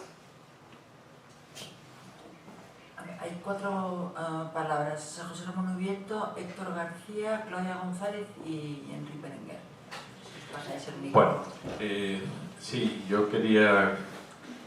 Hay 4 palabras: José Ramón Ubieto, Héctor García, Claudia González y Enrique Berenguer. Pasáis el micro. Bueno, sí, yo quería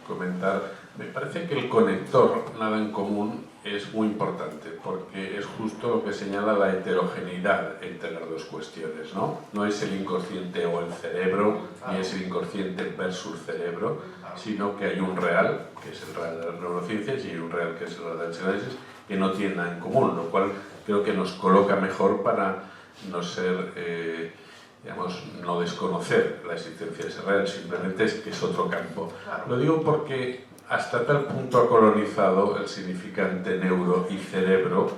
comentar, me parece que el conector nada en común es muy importante porque es justo lo que señala la heterogeneidad entre las dos cuestiones, ¿no? No es el inconsciente o el cerebro, ni es el inconsciente versus cerebro, sino que hay un real, que es el real de las neurociencias, y hay un real, que es el real del psicoanálisis, que no tienen nada en común, lo cual creo que nos coloca mejor para no ser, digamos, no desconocer la existencia de ese real, simplemente es que es otro campo. Lo digo porque hasta tal punto ha colonizado el significante neuro y cerebro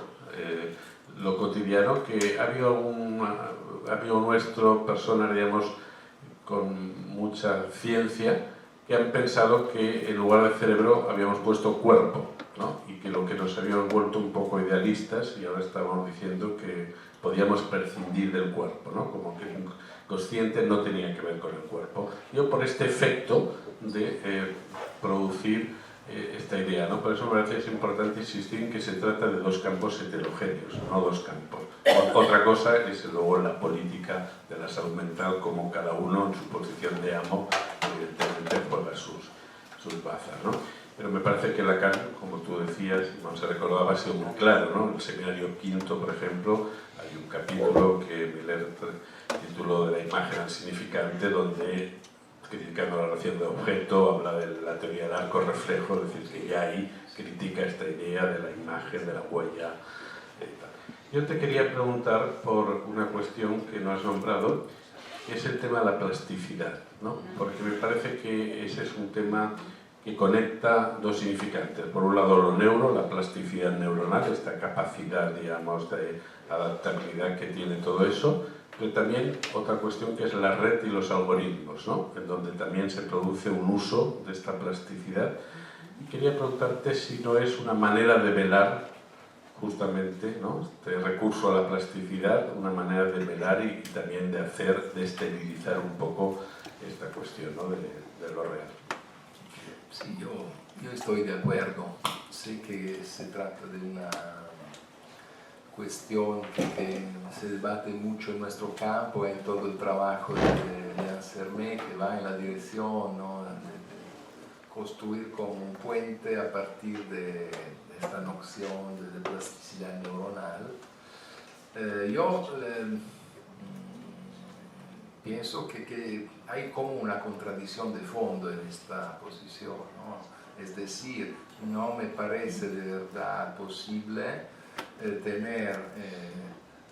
lo cotidiano, que ha habido nuestro personas, digamos, con mucha ciencia, que han pensado que en lugar de cerebro habíamos puesto cuerpo, ¿no? Y que lo que nos habíamos vuelto un poco idealistas, y ahora estábamos diciendo que podíamos prescindir del cuerpo, ¿no? Como que el inconsciente no tenía que ver con el cuerpo. Yo por este efecto de producir esta idea, ¿no? Por eso me parece que es importante insistir en que se trata de dos campos heterogéneos, no dos campos. Otra cosa es luego la política de la salud mental, como cada uno en su posición de amo, evidentemente juega sus bazas, ¿no? Pero me parece que Lacan, como tú decías, y nos recordaba, ha sido muy claro, ¿no? En el seminario quinto, por ejemplo, hay un capítulo que Miller tituló de la imagen al significante, donde, criticando la relación de objeto, habla de la teoría del arco reflejo, es decir, que ya ahí critica esta idea de la imagen, de la huella. Yo te quería preguntar por una cuestión que no has nombrado, que es el tema de la plasticidad, ¿no? Porque me parece que ese es un tema que conecta dos significantes. Por un lado lo neuro, la plasticidad neuronal, esta capacidad, digamos, de adaptabilidad que tiene todo eso, pero también otra cuestión que es la red y los algoritmos, ¿no? En donde también se produce un uso de esta plasticidad. Y quería preguntarte si no es una manera de velar justamente, ¿no? Este recurso a la plasticidad, una manera de velar y también de hacer, de esterilizar un poco esta cuestión, ¿no? de lo real. Sí, yo estoy de acuerdo. Sé que se trata de una cuestión que se debate mucho en nuestro campo, en todo el trabajo de Ansermet, que va en la dirección, ¿no? de construir como un puente a partir de esta noción de plasticidad neuronal. Yo pienso que hay como una contradicción de fondo en esta posición, ¿no? Es decir, no me parece de verdad posible tener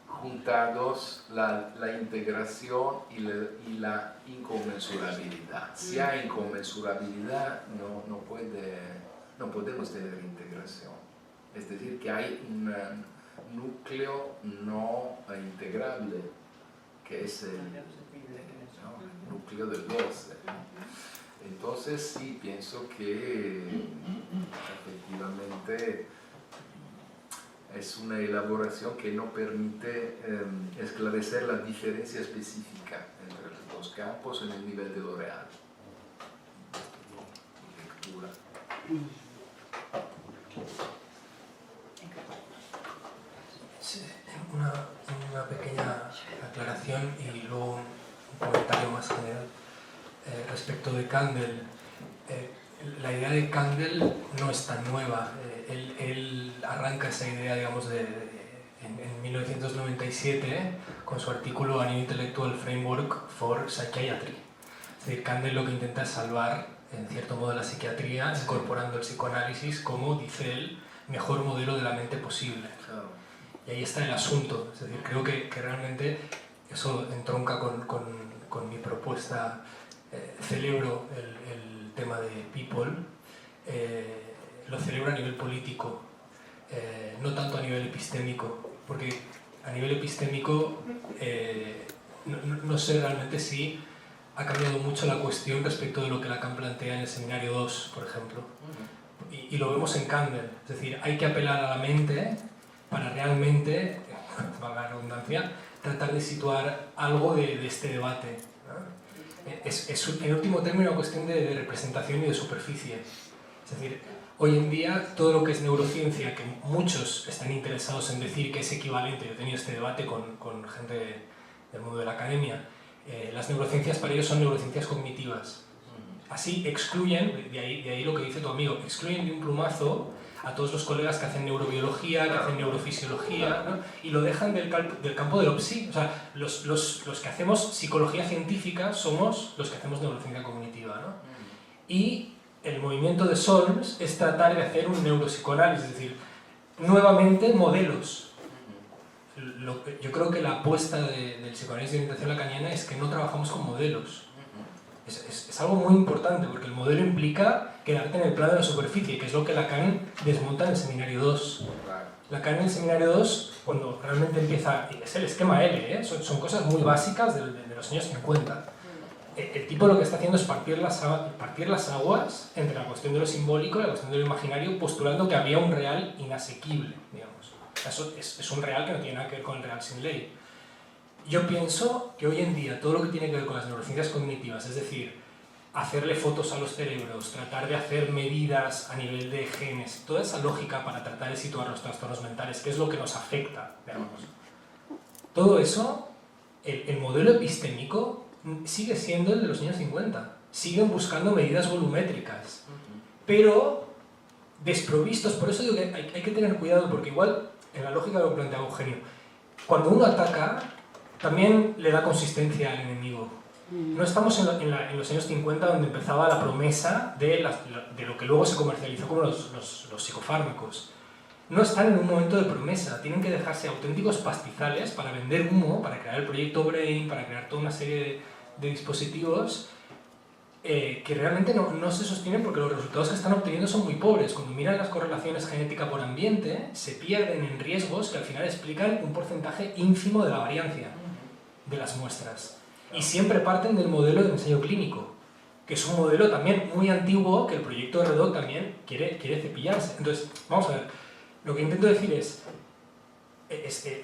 juntados la integración y la inconmensurabilidad. Si hay inconmensurabilidad, no podemos tener integración. Es decir, que hay un núcleo no integrable, que es el núcleo del goce. Entonces sí, pienso que efectivamente es una elaboración que no permite esclarecer la diferencia específica entre los dos campos en el nivel de lo real. Lectura. Sí, una pequeña aclaración y luego un comentario más general respecto de Kandel. La idea de Kandel no es tan nueva. Él arranca esa idea, digamos, en 1997 con su artículo A New Intellectual Framework for Psychiatry. Es decir, Kandel lo que intenta es salvar, en cierto modo, la psiquiatría, incorporando el psicoanálisis como, dice él, mejor modelo de la mente posible. Y ahí está el asunto. Es decir, creo que realmente eso entronca con mi propuesta. Celebro el tema de People, lo celebro a nivel político, no tanto a nivel epistémico, porque a nivel epistémico no sé realmente si ha cambiado mucho la cuestión respecto de lo que Lacan plantea en el Seminario 2, por ejemplo. Y lo vemos en Kandel, es decir, hay que apelar a la mente para realmente, valga la redundancia, tratar de situar algo de este debate, ¿no? Es en último término una cuestión de representación y de superficie. Es decir, hoy en día todo lo que es neurociencia, que muchos están interesados en decir que es equivalente, yo he tenido este debate con gente del mundo de la academia, las neurociencias para ellos son neurociencias cognitivas. Así excluyen, de ahí lo que dice tu amigo, excluyen de un plumazo a todos los colegas que hacen neurobiología, que hacen neurofisiología, ¿no? Y lo dejan del campo de lo psi. O sea, los que hacemos psicología científica somos los que hacemos neurociencia cognitiva, ¿no? Y el movimiento de Solms es tratar de hacer un neuropsicoanálisis, es decir, nuevamente modelos. Yo creo que la apuesta del psicoanálisis de orientación lacaniana es que no trabajamos con modelos. Es algo muy importante, porque el modelo implica quedarte en el plano de la superficie, que es lo que Lacan desmonta en el Seminario 2. Lacan en el Seminario 2, cuando realmente empieza, es el esquema L, son cosas muy básicas de los años 50. El tipo lo que está haciendo es partir las aguas entre la cuestión de lo simbólico y la cuestión de lo imaginario, postulando que había un real inasequible, digamos. Eso es un real que no tiene nada que ver con el real sin ley. Yo pienso que hoy en día todo lo que tiene que ver con las neurociencias cognitivas, es decir, hacerle fotos a los cerebros, tratar de hacer medidas a nivel de genes, toda esa lógica para tratar de situar los trastornos mentales, que es lo que nos afecta, digamos. Todo eso, el modelo epistémico sigue siendo el de los años 50. Siguen buscando medidas volumétricas, pero desprovistos. Por eso digo que hay que tener cuidado, porque igual, en la lógica de lo que planteaba Eugenio, cuando uno ataca, también le da consistencia al enemigo. No estamos en los años 50 donde empezaba la promesa de lo que luego se comercializó como los psicofármacos. No están en un momento de promesa, tienen que dejarse auténticos pastizales para vender humo, para crear el proyecto Brain, para crear toda una serie de dispositivos que realmente no se sostienen porque los resultados que están obteniendo son muy pobres. Cuando miran las correlaciones genética por ambiente, se pierden en riesgos que al final explican un porcentaje ínfimo de la variancia de las muestras. Y siempre parten del modelo de ensayo clínico, que es un modelo también muy antiguo que el proyecto REDOC también quiere cepillarse. Entonces, vamos a ver, lo que intento decir es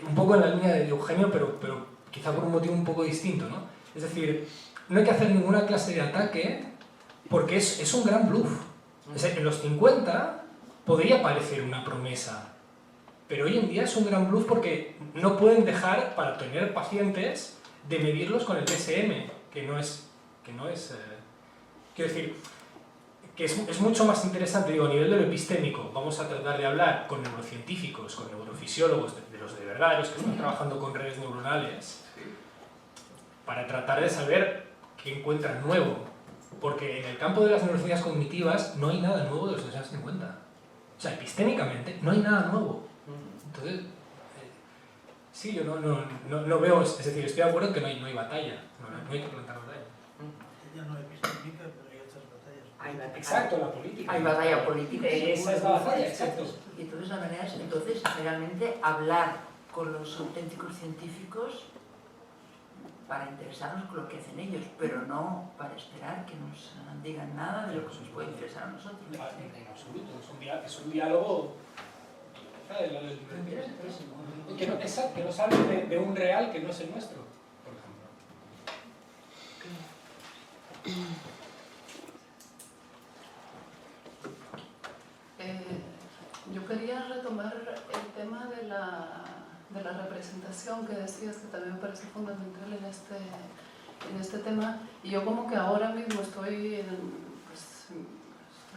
un poco en la línea de Eugenio, pero quizá por un motivo un poco distinto, ¿no? Es decir, no hay que hacer ninguna clase de ataque porque es un gran bluff. Es decir, en los 50 podría parecer una promesa, pero hoy en día es un gran bluff porque no pueden dejar para tener pacientes de medirlos con el DSM, que no es quiero decir, que es mucho más interesante, digo, a nivel de lo epistémico. Vamos a tratar de hablar con neurocientíficos, con neurofisiólogos, de los de verdad, los que están trabajando con redes neuronales, para tratar de saber qué encuentran nuevo. Porque en el campo de las neurociencias cognitivas no hay nada nuevo de los años 50. O sea, epistémicamente no hay nada nuevo. Entonces, sí, yo no veo, es decir, estoy de acuerdo en que no hay batalla, no hay que plantar batalla. Ya no epistémica, pero hay otras batallas. Exacto, la política. Hay batalla política. Esa es la batalla, exacto. Y de todas maneras, entonces, realmente hablar con los auténticos científicos para interesarnos con lo que hacen ellos, pero no para esperar que nos digan nada de lo que nos puede interesar a nosotros. En absoluto, es un diálogo que nos hable de un real que no es el nuestro, por ejemplo. Yo quería retomar el tema de la representación que decías, que también me parece fundamental en este tema, y yo como que ahora mismo estoy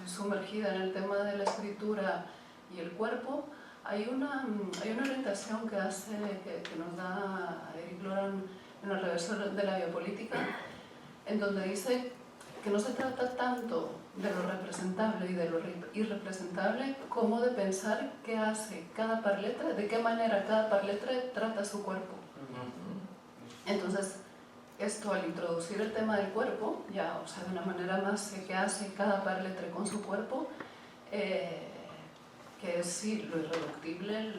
sumergida en el tema de la escritura y el cuerpo. Hay una orientación que nos da Eric Loran en el reverso de la biopolítica, en donde dice que no se trata tanto de lo representable y de lo irrepresentable como de pensar qué hace cada par letra, de qué manera cada par letra trata su cuerpo. Entonces, esto al introducir el tema del cuerpo, ya, o sea, de una manera más qué hace cada par letra con su cuerpo, que es sí, lo irreductible,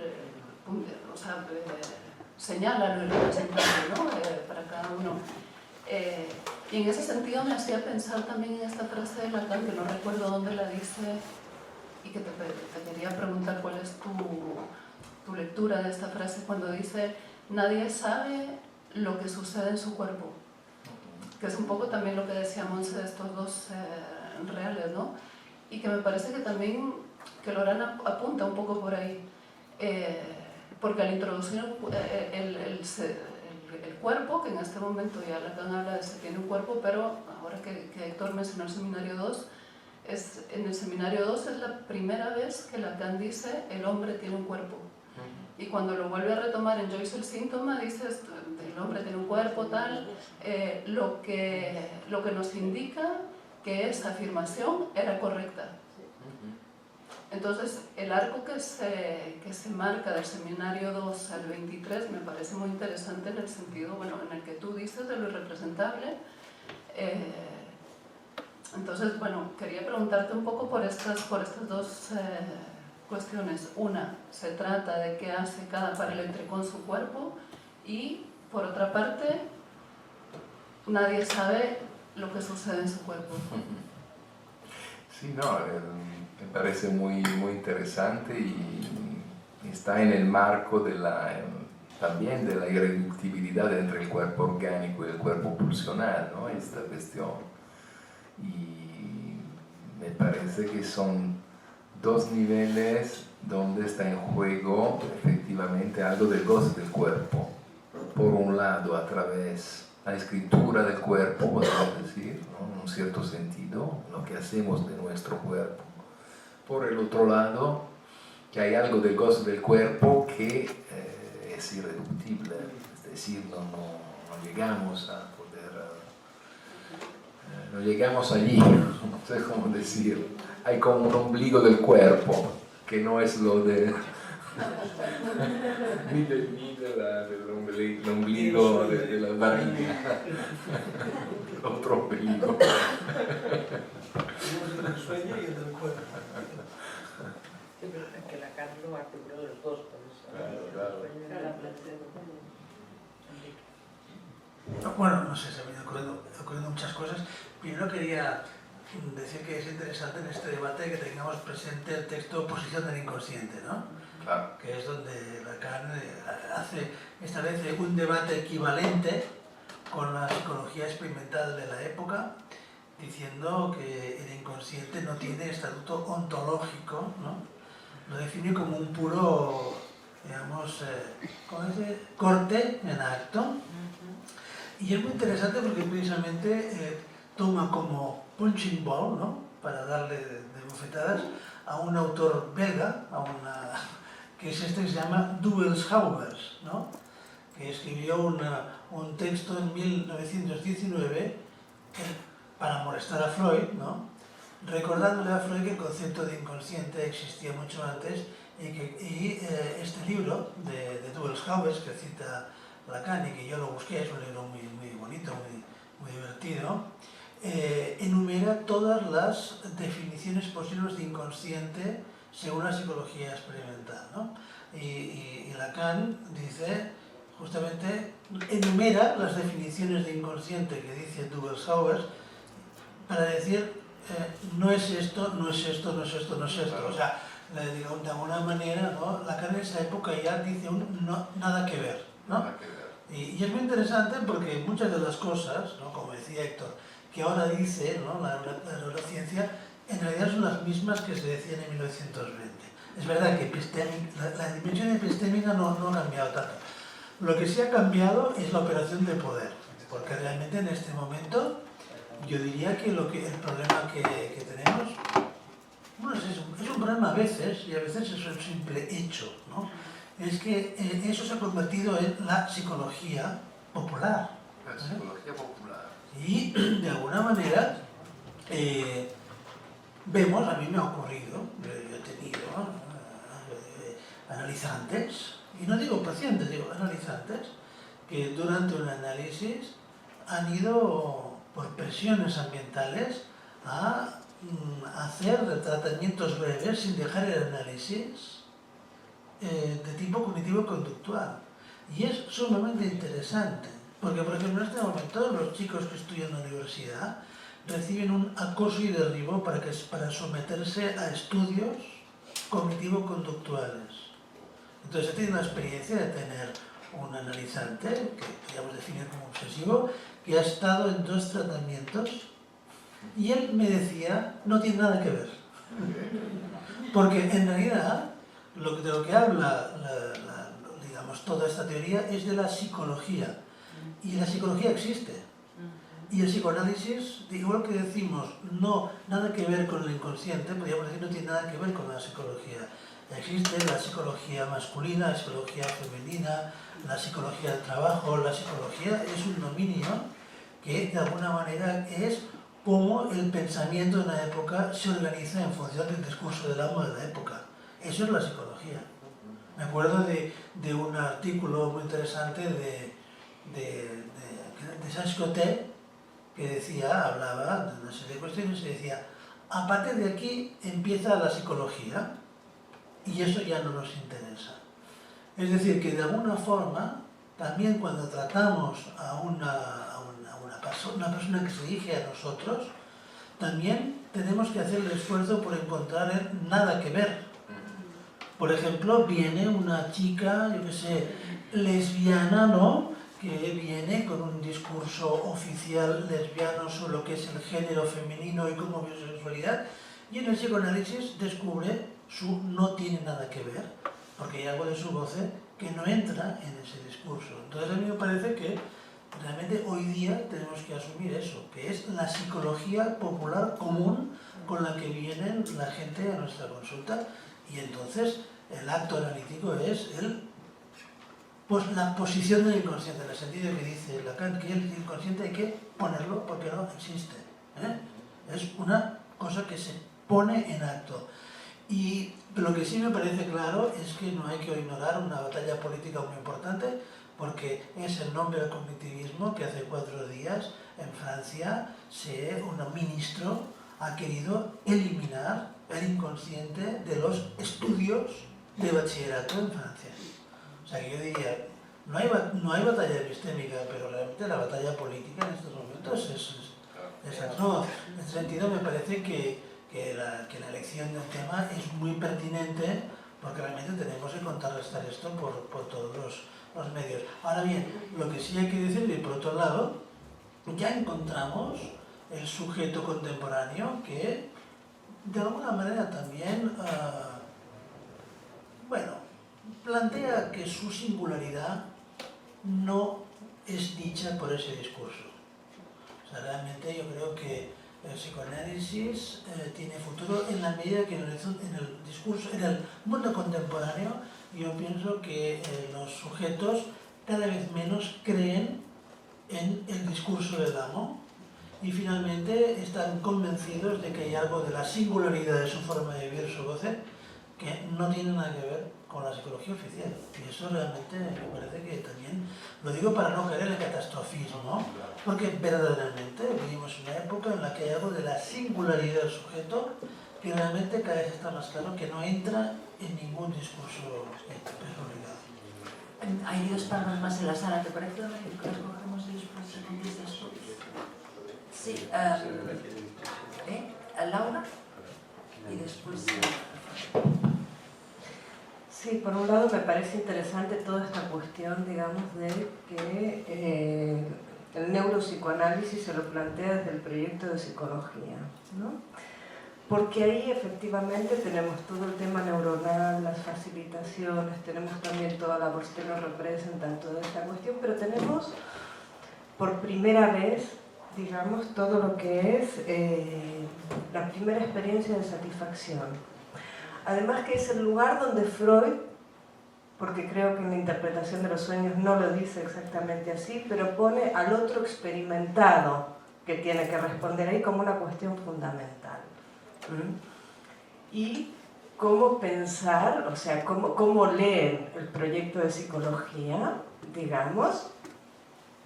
señala lo irrepresentable, ¿no? Para cada uno. Y en ese sentido me hacía pensar también en esta frase de Lacan, que no recuerdo dónde la dice, y que te quería preguntar cuál es tu lectura de esta frase, cuando dice: nadie sabe lo que sucede en su cuerpo, que es un poco también lo que decía Monse de estos dos reales, ¿no? Y que me parece que también que Lorana apunta un poco por ahí, porque al introducir el cuerpo, que en este momento ya Lacan habla de se tiene un cuerpo, pero ahora que Héctor mencionó el seminario 2, en el seminario 2 es la primera vez que Lacan dice el hombre tiene un cuerpo. Y cuando lo vuelve a retomar en Joyce el síntoma, dice el hombre tiene un cuerpo, tal, lo que nos indica que esa afirmación era correcta. Entonces, el arco que se marca del seminario 2 al 23 me parece muy interesante en el sentido, bueno, en el que tú dices de lo irrepresentable. Entonces, bueno, quería preguntarte un poco por estas dos cuestiones. Una, se trata de qué hace cada paraletre con su cuerpo, y por otra parte, nadie sabe lo que sucede en su cuerpo. Sí, no, me parece muy interesante y está en el marco de también de la irreductibilidad entre el cuerpo orgánico y el cuerpo pulsional, ¿no? Esta cuestión. Y me parece que son dos niveles donde está en juego efectivamente algo del goce del cuerpo. Por un lado, a través de la escritura del cuerpo, podemos decir, ¿no? En un cierto sentido, lo que hacemos de nuestro cuerpo. Por el otro lado, que hay algo del goce del cuerpo que es irreductible, es decir, no llegamos a poder, no llegamos allí, no sé cómo decir. Hay como un ombligo del cuerpo, que no es lo de... el ombligo de la barriga. Otro ombligo. Tenemos el del sueño y el del cuerpo. Sí, pero es que Lacan lo articuló los dos, por eso. Claro. Bueno, no sé, se me han ocurriendo muchas cosas. Primero quería decir que es interesante en este debate que tengamos presente el texto Oposición del Inconsciente, ¿no? Claro. Que es donde Lacan establece un debate equivalente con la psicología experimental de la época, diciendo que el inconsciente no tiene estatuto ontológico, ¿no? Lo define como un puro, digamos, corte en acto. Y es muy interesante porque precisamente toma como punching ball, ¿no? Para darle de bofetadas a un autor belga, que es este que se llama Duels-Haubers, ¿no? Que escribió un texto en 1919 para molestar a Freud, ¿no? Recordándole a Freud que el concepto de inconsciente existía mucho antes y este libro de Duels-Haubers, que cita Lacan y que yo lo busqué, es un libro muy bonito, muy divertido, enumera todas las definiciones posibles de inconsciente según la psicología experimental, ¿no? Y Lacan dice, justamente, enumera las definiciones de inconsciente que dice Duels-Haubers para decir no es esto, no es esto, no es esto, no es esto. O sea, de alguna manera, ¿no? Lacan en esa época ya dice nada que ver, ¿no? Nada que ver. Y es muy interesante porque muchas de las cosas, ¿no? Como decía Héctor, que ahora dice, ¿no? la neurociencia, en realidad son las mismas que se decían en 1920. Es verdad que la dimensión epistémica no ha cambiado tanto. Lo que sí ha cambiado es la operación de poder, porque realmente en este momento yo diría que el problema que tenemos, bueno, es un problema a veces, y a veces es un simple hecho, ¿no? Es que eso se ha convertido en la psicología popular. La psicología popular. Y de alguna manera vemos, a mí me ha ocurrido, yo he tenido analizantes, y no digo pacientes, digo analizantes, que durante un análisis han ido por presiones ambientales a hacer tratamientos breves sin dejar el análisis de tipo cognitivo-conductual. Y es sumamente interesante, porque por ejemplo en este momento los chicos que estudian en la universidad reciben un acoso y derribo para someterse a estudios cognitivo-conductuales. Entonces he tenido la experiencia de tener un analizante, que podríamos definir como obsesivo, que ha estado en 2 tratamientos y él me decía, no tiene nada que ver. Porque en realidad de lo que habla digamos, toda esta teoría es de la psicología. Y la psicología existe. Y el psicoanálisis, igual que decimos, no, nada que ver con el inconsciente, podríamos decir no tiene nada que ver con la psicología. Existe la psicología masculina, la psicología femenina, la psicología del trabajo. La psicología es un dominio que de alguna manera es cómo el pensamiento de una época se organiza en función del discurso del amo de la época. Eso es la psicología. Me acuerdo de un artículo muy interesante de Saint-Coté, que decía, hablaba de una serie de cuestiones y decía, a partir de aquí empieza la psicología y eso ya no nos interesa. Es decir, que de alguna forma, también cuando tratamos a una persona que se dirige a nosotros, también tenemos que hacer el esfuerzo por encontrar nada que ver. Por ejemplo, viene una chica, yo qué sé, lesbiana, ¿no?, que viene con un discurso oficial lesbiano sobre lo que es el género femenino y cómo vive su sexualidad, y en el psicoanálisis descubre su no tiene nada que ver, porque hay algo de su voz que no entra en ese discurso. Entonces a mí me parece que realmente hoy día tenemos que asumir eso, que es la psicología popular común con la que viene la gente a nuestra consulta, y entonces el acto analítico es pues la posición del inconsciente, en el sentido que dice Lacan, que el inconsciente hay que ponerlo porque no existe. Es una cosa que se pone en acto. Y lo que sí me parece claro es que no hay que ignorar una batalla política muy importante, porque es el nombre del cognitivismo que hace 4 días en Francia un ministro ha querido eliminar el inconsciente de los estudios de bachillerato en Francia. O sea que yo diría, no hay batalla epistémica, pero realmente la batalla política en estos momentos es atroz. En ese sentido me parece que la elección del tema es muy pertinente, porque realmente tenemos que contrarrestar esto por todos los medios. Ahora bien, lo que sí hay que decir, y por otro lado, ya encontramos el sujeto contemporáneo que de alguna manera también, plantea que su singularidad no es dicha por ese discurso. O sea, realmente yo creo que el psicoanálisis tiene futuro en la medida que en el discurso, en el mundo contemporáneo, yo pienso que los sujetos cada vez menos creen en el discurso del amo y finalmente están convencidos de que hay algo de la singularidad de su forma de vivir, su goce, que no tiene nada que ver con la psicología oficial. Y eso realmente me parece que también, lo digo para no caer en el catastrofismo, ¿no? Porque verdaderamente vivimos en una época en la que hay algo de la singularidad del sujeto que realmente cada vez está más claro que no entra en ningún discurso personalizado. Hay 2 palabras más en la sala, ¿te parece que las cogemos y después se contestas tú? Sí, Laura y después... Sí, por un lado me parece interesante toda esta cuestión, digamos, de que el neuropsicoanálisis se lo plantea desde el proyecto de psicología, ¿no? Porque ahí efectivamente tenemos todo el tema neuronal, las facilitaciones, tenemos también toda la voz que nos representa toda esta cuestión, pero tenemos por primera vez, digamos, todo lo que es la primera experiencia de satisfacción. Además que es el lugar donde Freud, porque creo que en la interpretación de los sueños no lo dice exactamente así, pero pone al otro experimentado que tiene que responder ahí como una cuestión fundamental. Y cómo pensar, o sea, cómo leer el proyecto de psicología, digamos,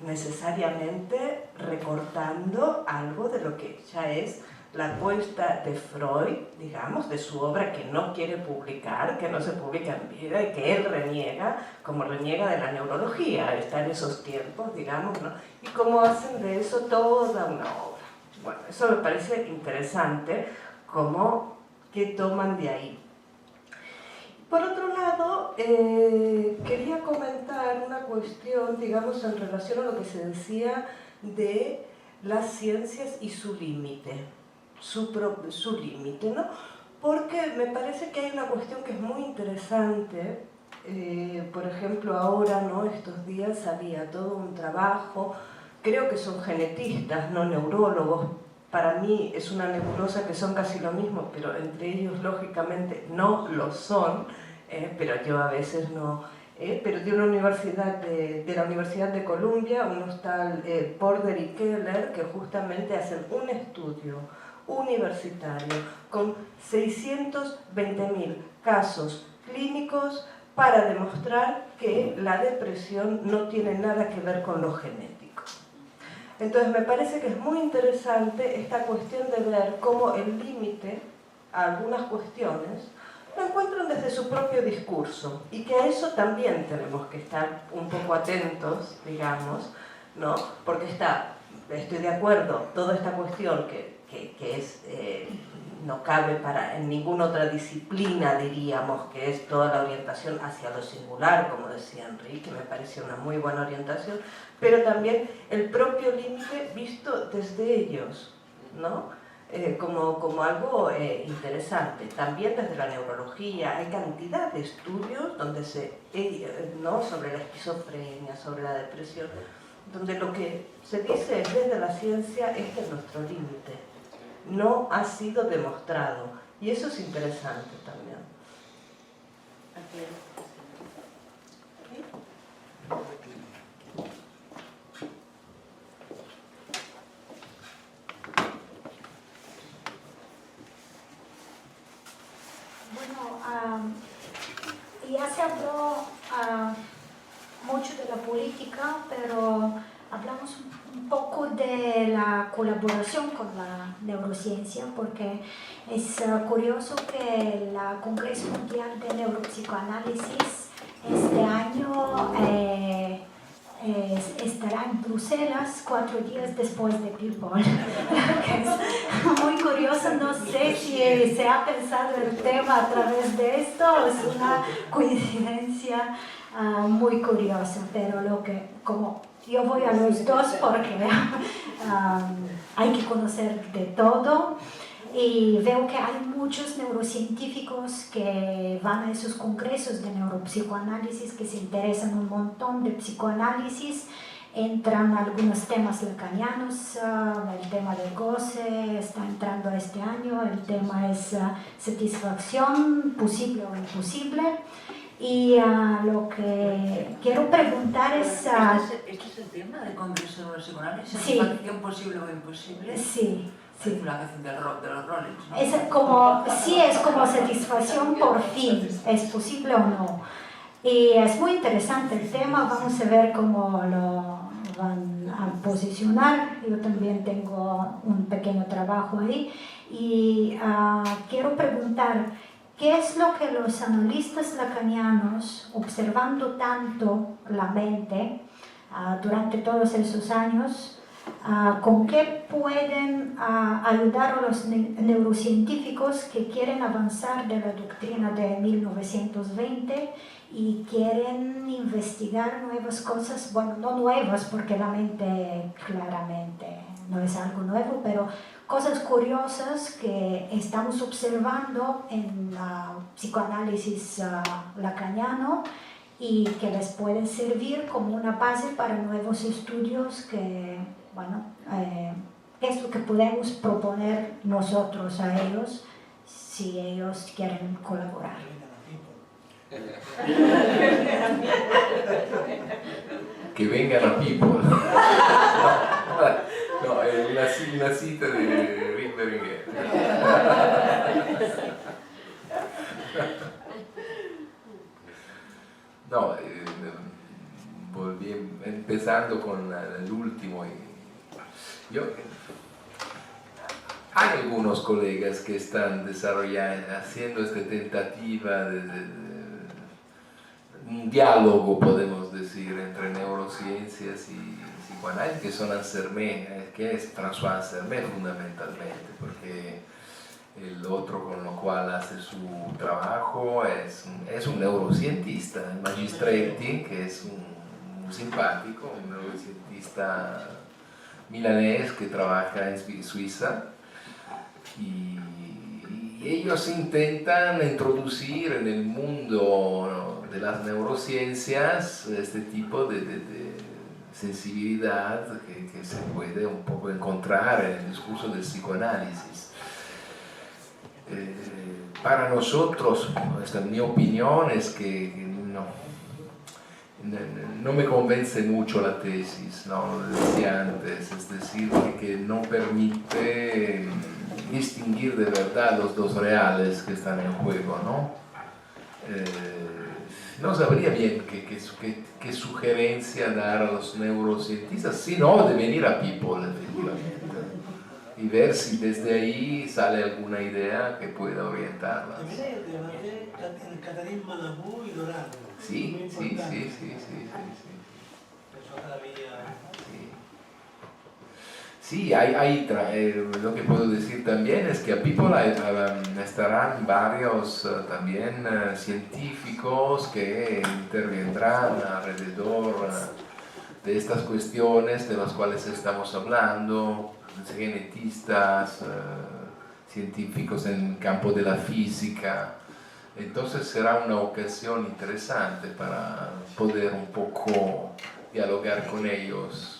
necesariamente recortando algo de lo que ya es la apuesta de Freud, digamos, de su obra que no quiere publicar, que no se publica en vida y que él reniega, como reniega de la neurología, está en esos tiempos, digamos, ¿no? Y cómo hacen de eso toda una obra. Bueno, eso me parece interesante, como que toman de ahí. Por otro lado, quería comentar una cuestión, digamos, en relación a lo que se decía de las ciencias y su límite, su límite, ¿no? Porque me parece que hay una cuestión que es muy interesante. Por ejemplo, ahora, ¿no? Estos días salía todo un trabajo, creo que son genetistas, no neurólogos. Para mí es una nebulosa que son casi lo mismo, pero entre ellos lógicamente no lo son, pero yo a veces no. Pero de una universidad de la Universidad de Columbia, unos tal Porter y Keller, que justamente hacen un estudio universitario con 620.000 casos clínicos para demostrar que la depresión no tiene nada que ver con lo genético. Entonces me parece que es muy interesante esta cuestión de ver cómo el límite a algunas cuestiones lo encuentran desde su propio discurso y que a eso también tenemos que estar un poco atentos, digamos, ¿no? Porque estoy de acuerdo, toda esta cuestión que es, no cabe en ninguna otra disciplina, diríamos, que es toda la orientación hacia lo singular, como decía Enrique, me parece una muy buena orientación, pero también el propio límite visto desde ellos, ¿no? Como algo interesante. También desde la neurología hay cantidad de estudios donde ¿no? sobre la esquizofrenia, sobre la depresión, donde lo que se dice es desde la ciencia, este es nuestro límite. No ha sido demostrado. Y eso es interesante también. Bueno, ya se habló mucho de la política, pero hablamos un poco de la colaboración con la neurociencia, porque es curioso que el Congreso Mundial de Neuropsicoanálisis este año estará en Bruselas 4 días después de People. Que es muy curioso, no sé si se ha pensado el tema a través de esto, es una coincidencia muy curiosa, pero como yo voy a los dos porque hay que conocer de todo. Y veo que hay muchos neurocientíficos que van a esos congresos de neuropsicoanálisis, que se interesan un montón de psicoanálisis. Entran algunos temas lacanianos, el tema del goce está entrando este año, el tema es satisfacción, posible o imposible. Y lo que quiero preguntar es... ¿Este es el tema del congreso de neuropsicoanálisis? Sí. ¿Satisfacción posible o imposible? Sí. Sí. La canción de los Rollins, ¿no? Es como satisfacción por fin, ¿es posible o no? Y es muy interesante el tema, vamos a ver cómo lo van a posicionar. Yo también tengo un pequeño trabajo ahí y quiero preguntar, ¿qué es lo que los analistas lacanianos, observando tanto la mente durante todos esos años, con qué pueden ayudar a los neurocientíficos que quieren avanzar de la doctrina de 1920 y quieren investigar nuevas cosas, bueno, no nuevas porque la mente claramente no es algo nuevo, pero cosas curiosas que estamos observando en el psicoanálisis lacaniano y que les pueden servir como una base para nuevos estudios que, bueno, es lo que podemos proponer nosotros a ellos si ellos quieren colaborar. Que vengan a People. No, una cita de Rick Berenguer. No, empezando con el último. Hay hay algunos colegas que están desarrollando, haciendo esta tentativa de un diálogo, podemos decir, entre neurociencias y psicoanálisis, que son Ansermet, que es François Ansermet fundamentalmente, porque el otro con lo cual hace su trabajo es un neurocientista, el Magistretti, que es un simpático, un neurocientista milanés que trabaja en Suiza, y ellos intentan introducir en el mundo de las neurociencias este tipo de sensibilidad que se puede un poco encontrar en el discurso del psicoanálisis. Para nosotros, mi opinión es que no me convence mucho la tesis, ¿no? Lo decía antes, es decir, que no permite distinguir de verdad los dos reales que están en juego, ¿no? No sabría bien qué sugerencia dar a los neurocientistas, sino de venir a People, efectivamente, y ver si desde ahí sale alguna idea que pueda orientarlas. También hay el debate entre Catherine Malabou y Dorado. Sí. Eso todavía... Sí, lo que puedo decir también es que a People estarán varios también científicos que intervendrán alrededor de estas cuestiones de las cuales estamos hablando, genetistas, científicos en el campo de la física. Entonces será una ocasión interesante para poder un poco dialogar con ellos.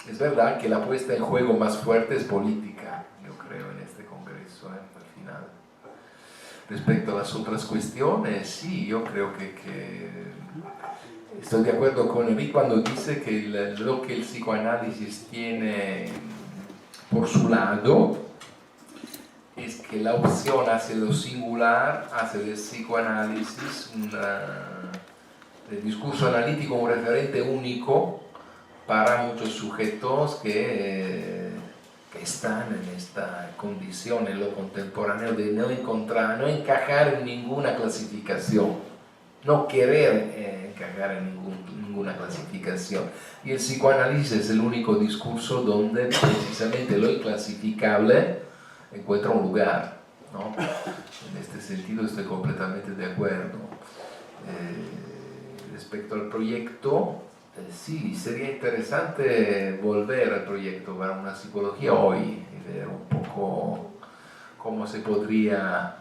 Es verdad que la puesta en juego más fuerte es política, yo creo, en este congreso, al final. Respecto a las otras cuestiones, sí, yo creo que estoy de acuerdo con Enrique cuando dice que lo que el psicoanálisis tiene por su lado es que la opción hacia lo singular hace del psicoanálisis del discurso analítico un referente único para muchos sujetos que están en esta condición en lo contemporáneo de no encajar en ninguna clasificación, no querer encajar en ninguna clasificación. Y el psicoanálisis es el único discurso donde precisamente lo inclasificable encuentra un lugar, ¿no? En este sentido estoy completamente de acuerdo. Respecto al proyecto, sí, sería interesante volver al proyecto para una psicología hoy y ver un poco cómo se podría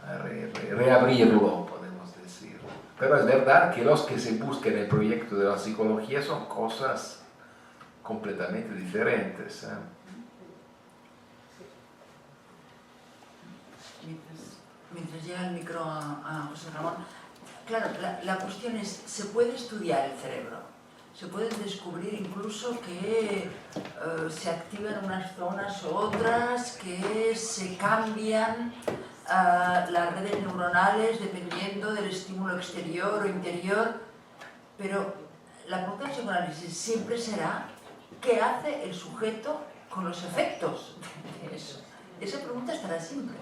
reabrirlo, podemos decir. Pero es verdad que los que se buscan en el proyecto de la psicología son cosas completamente diferentes. Mientras llega el micro a José Ramón, claro, la cuestión es, ¿se puede estudiar el cerebro? Se puede descubrir incluso que se activan unas zonas u otras, que se cambian las redes neuronales dependiendo del estímulo exterior o interior, pero la pregunta del psicoanálisis siempre será ¿qué hace el sujeto con los efectos de eso? Esa pregunta estará siempre.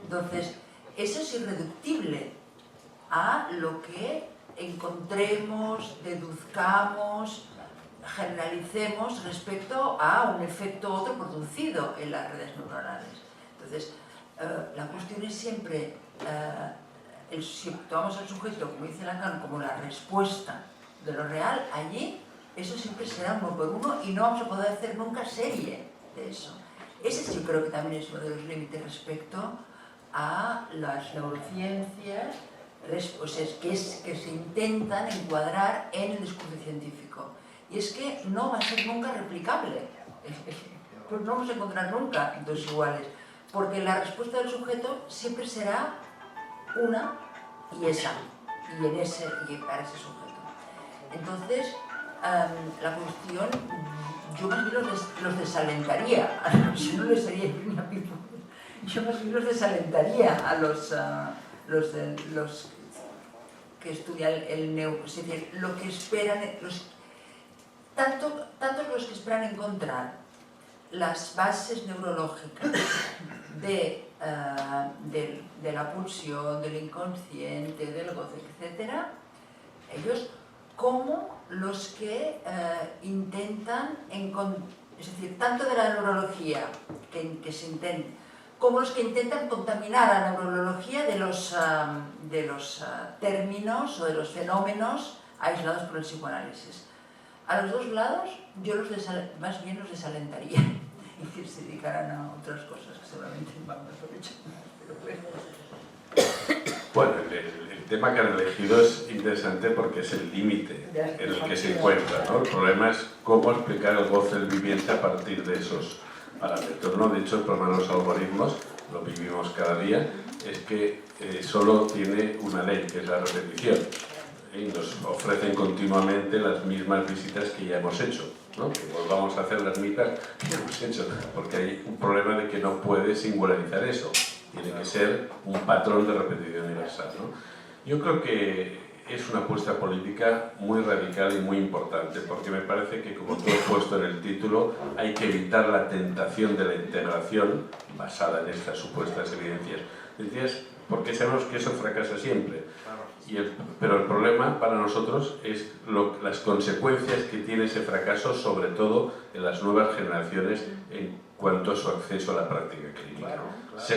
Entonces, eso es irreductible a lo que encontremos, deduzcamos, generalicemos respecto a un efecto u otro producido en las redes neuronales. Entonces, la cuestión es siempre, si tomamos al sujeto, como dice Lacan, como la respuesta de lo real, allí eso siempre será uno por uno y no vamos a poder hacer nunca serie de eso. Ese yo creo que también es uno de los límites respecto a las neurociencias, que se intentan encuadrar en el discurso científico. Y es que no va a ser nunca replicable. Pues no vamos a encontrar nunca dos iguales, porque la respuesta del sujeto siempre será una y esa, y para ese sujeto. Entonces, la cuestión, yo más bien los desalentaría, si no les haría ni a Pipo. Yo más bien los desalentaría a los que estudian el neuro, es decir, lo que esperan, tanto los que esperan encontrar las bases neurológicas de la pulsión, del inconsciente, del goce, etc., ellos como los que intentan, es decir, tanto de la neurología que se intenta, como los que intentan contaminar a la neurología de los términos o de los fenómenos aislados por el psicoanálisis. A los dos lados yo más bien los desalentaría y que se dedicaran a otras cosas que seguramente van mejor hecho. Bueno, el tema que han elegido es interesante porque es el límite en el que se encuentra, ¿no? El problema es cómo explicar el goce del viviente a partir de esos parámetros, ¿no? De hecho, el problema de los algoritmos, lo vivimos cada día, es que solo tiene una ley, que es la repetición. Y nos ofrecen continuamente las mismas visitas que ya hemos hecho, ¿no? Que volvamos a hacer las mismas que hemos hecho, porque hay un problema de que no puede singularizar eso. Tiene que ser un patrón de repetición universal, ¿no? Yo creo que es una apuesta política muy radical y muy importante, porque me parece que, como tú has puesto en el título, hay que evitar la tentación de la integración basada en estas supuestas evidencias. Decías, porque sabemos que eso fracasa siempre. Pero el problema para nosotros es las consecuencias que tiene ese fracaso, sobre todo en las nuevas generaciones en cuanto a su acceso a la práctica clínica.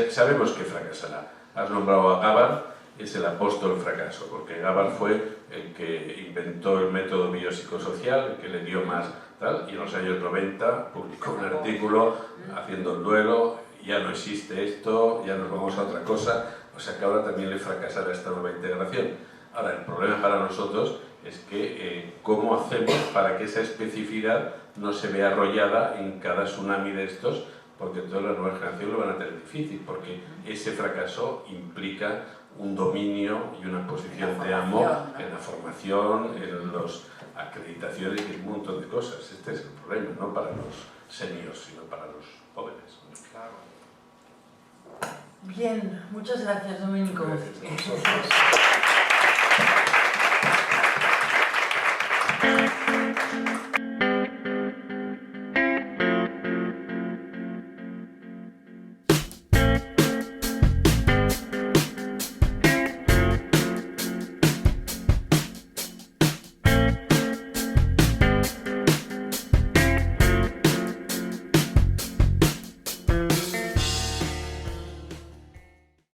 Sabemos que fracasará. Has nombrado a Gabbard, es el apóstol del fracaso, porque Gabbard fue el que inventó el método biopsicosocial, el que le dio más tal, y en los años 90 publicó un artículo haciendo el duelo, ya no existe esto, ya nos vamos a otra cosa. O sea que ahora también le fracasará esta nueva integración. Ahora, el problema para nosotros es que cómo hacemos para que esa especificidad no se vea arrollada en cada tsunami de estos, porque todas las nuevas generaciones lo van a tener difícil, porque ese fracaso implica un dominio y una posición de amo en la formación, en las acreditaciones y un montón de cosas. Este es el problema, no para los seniors, sino para los jóvenes. Claro. Bien, muchas gracias, Domenico. Gracias a vosotros.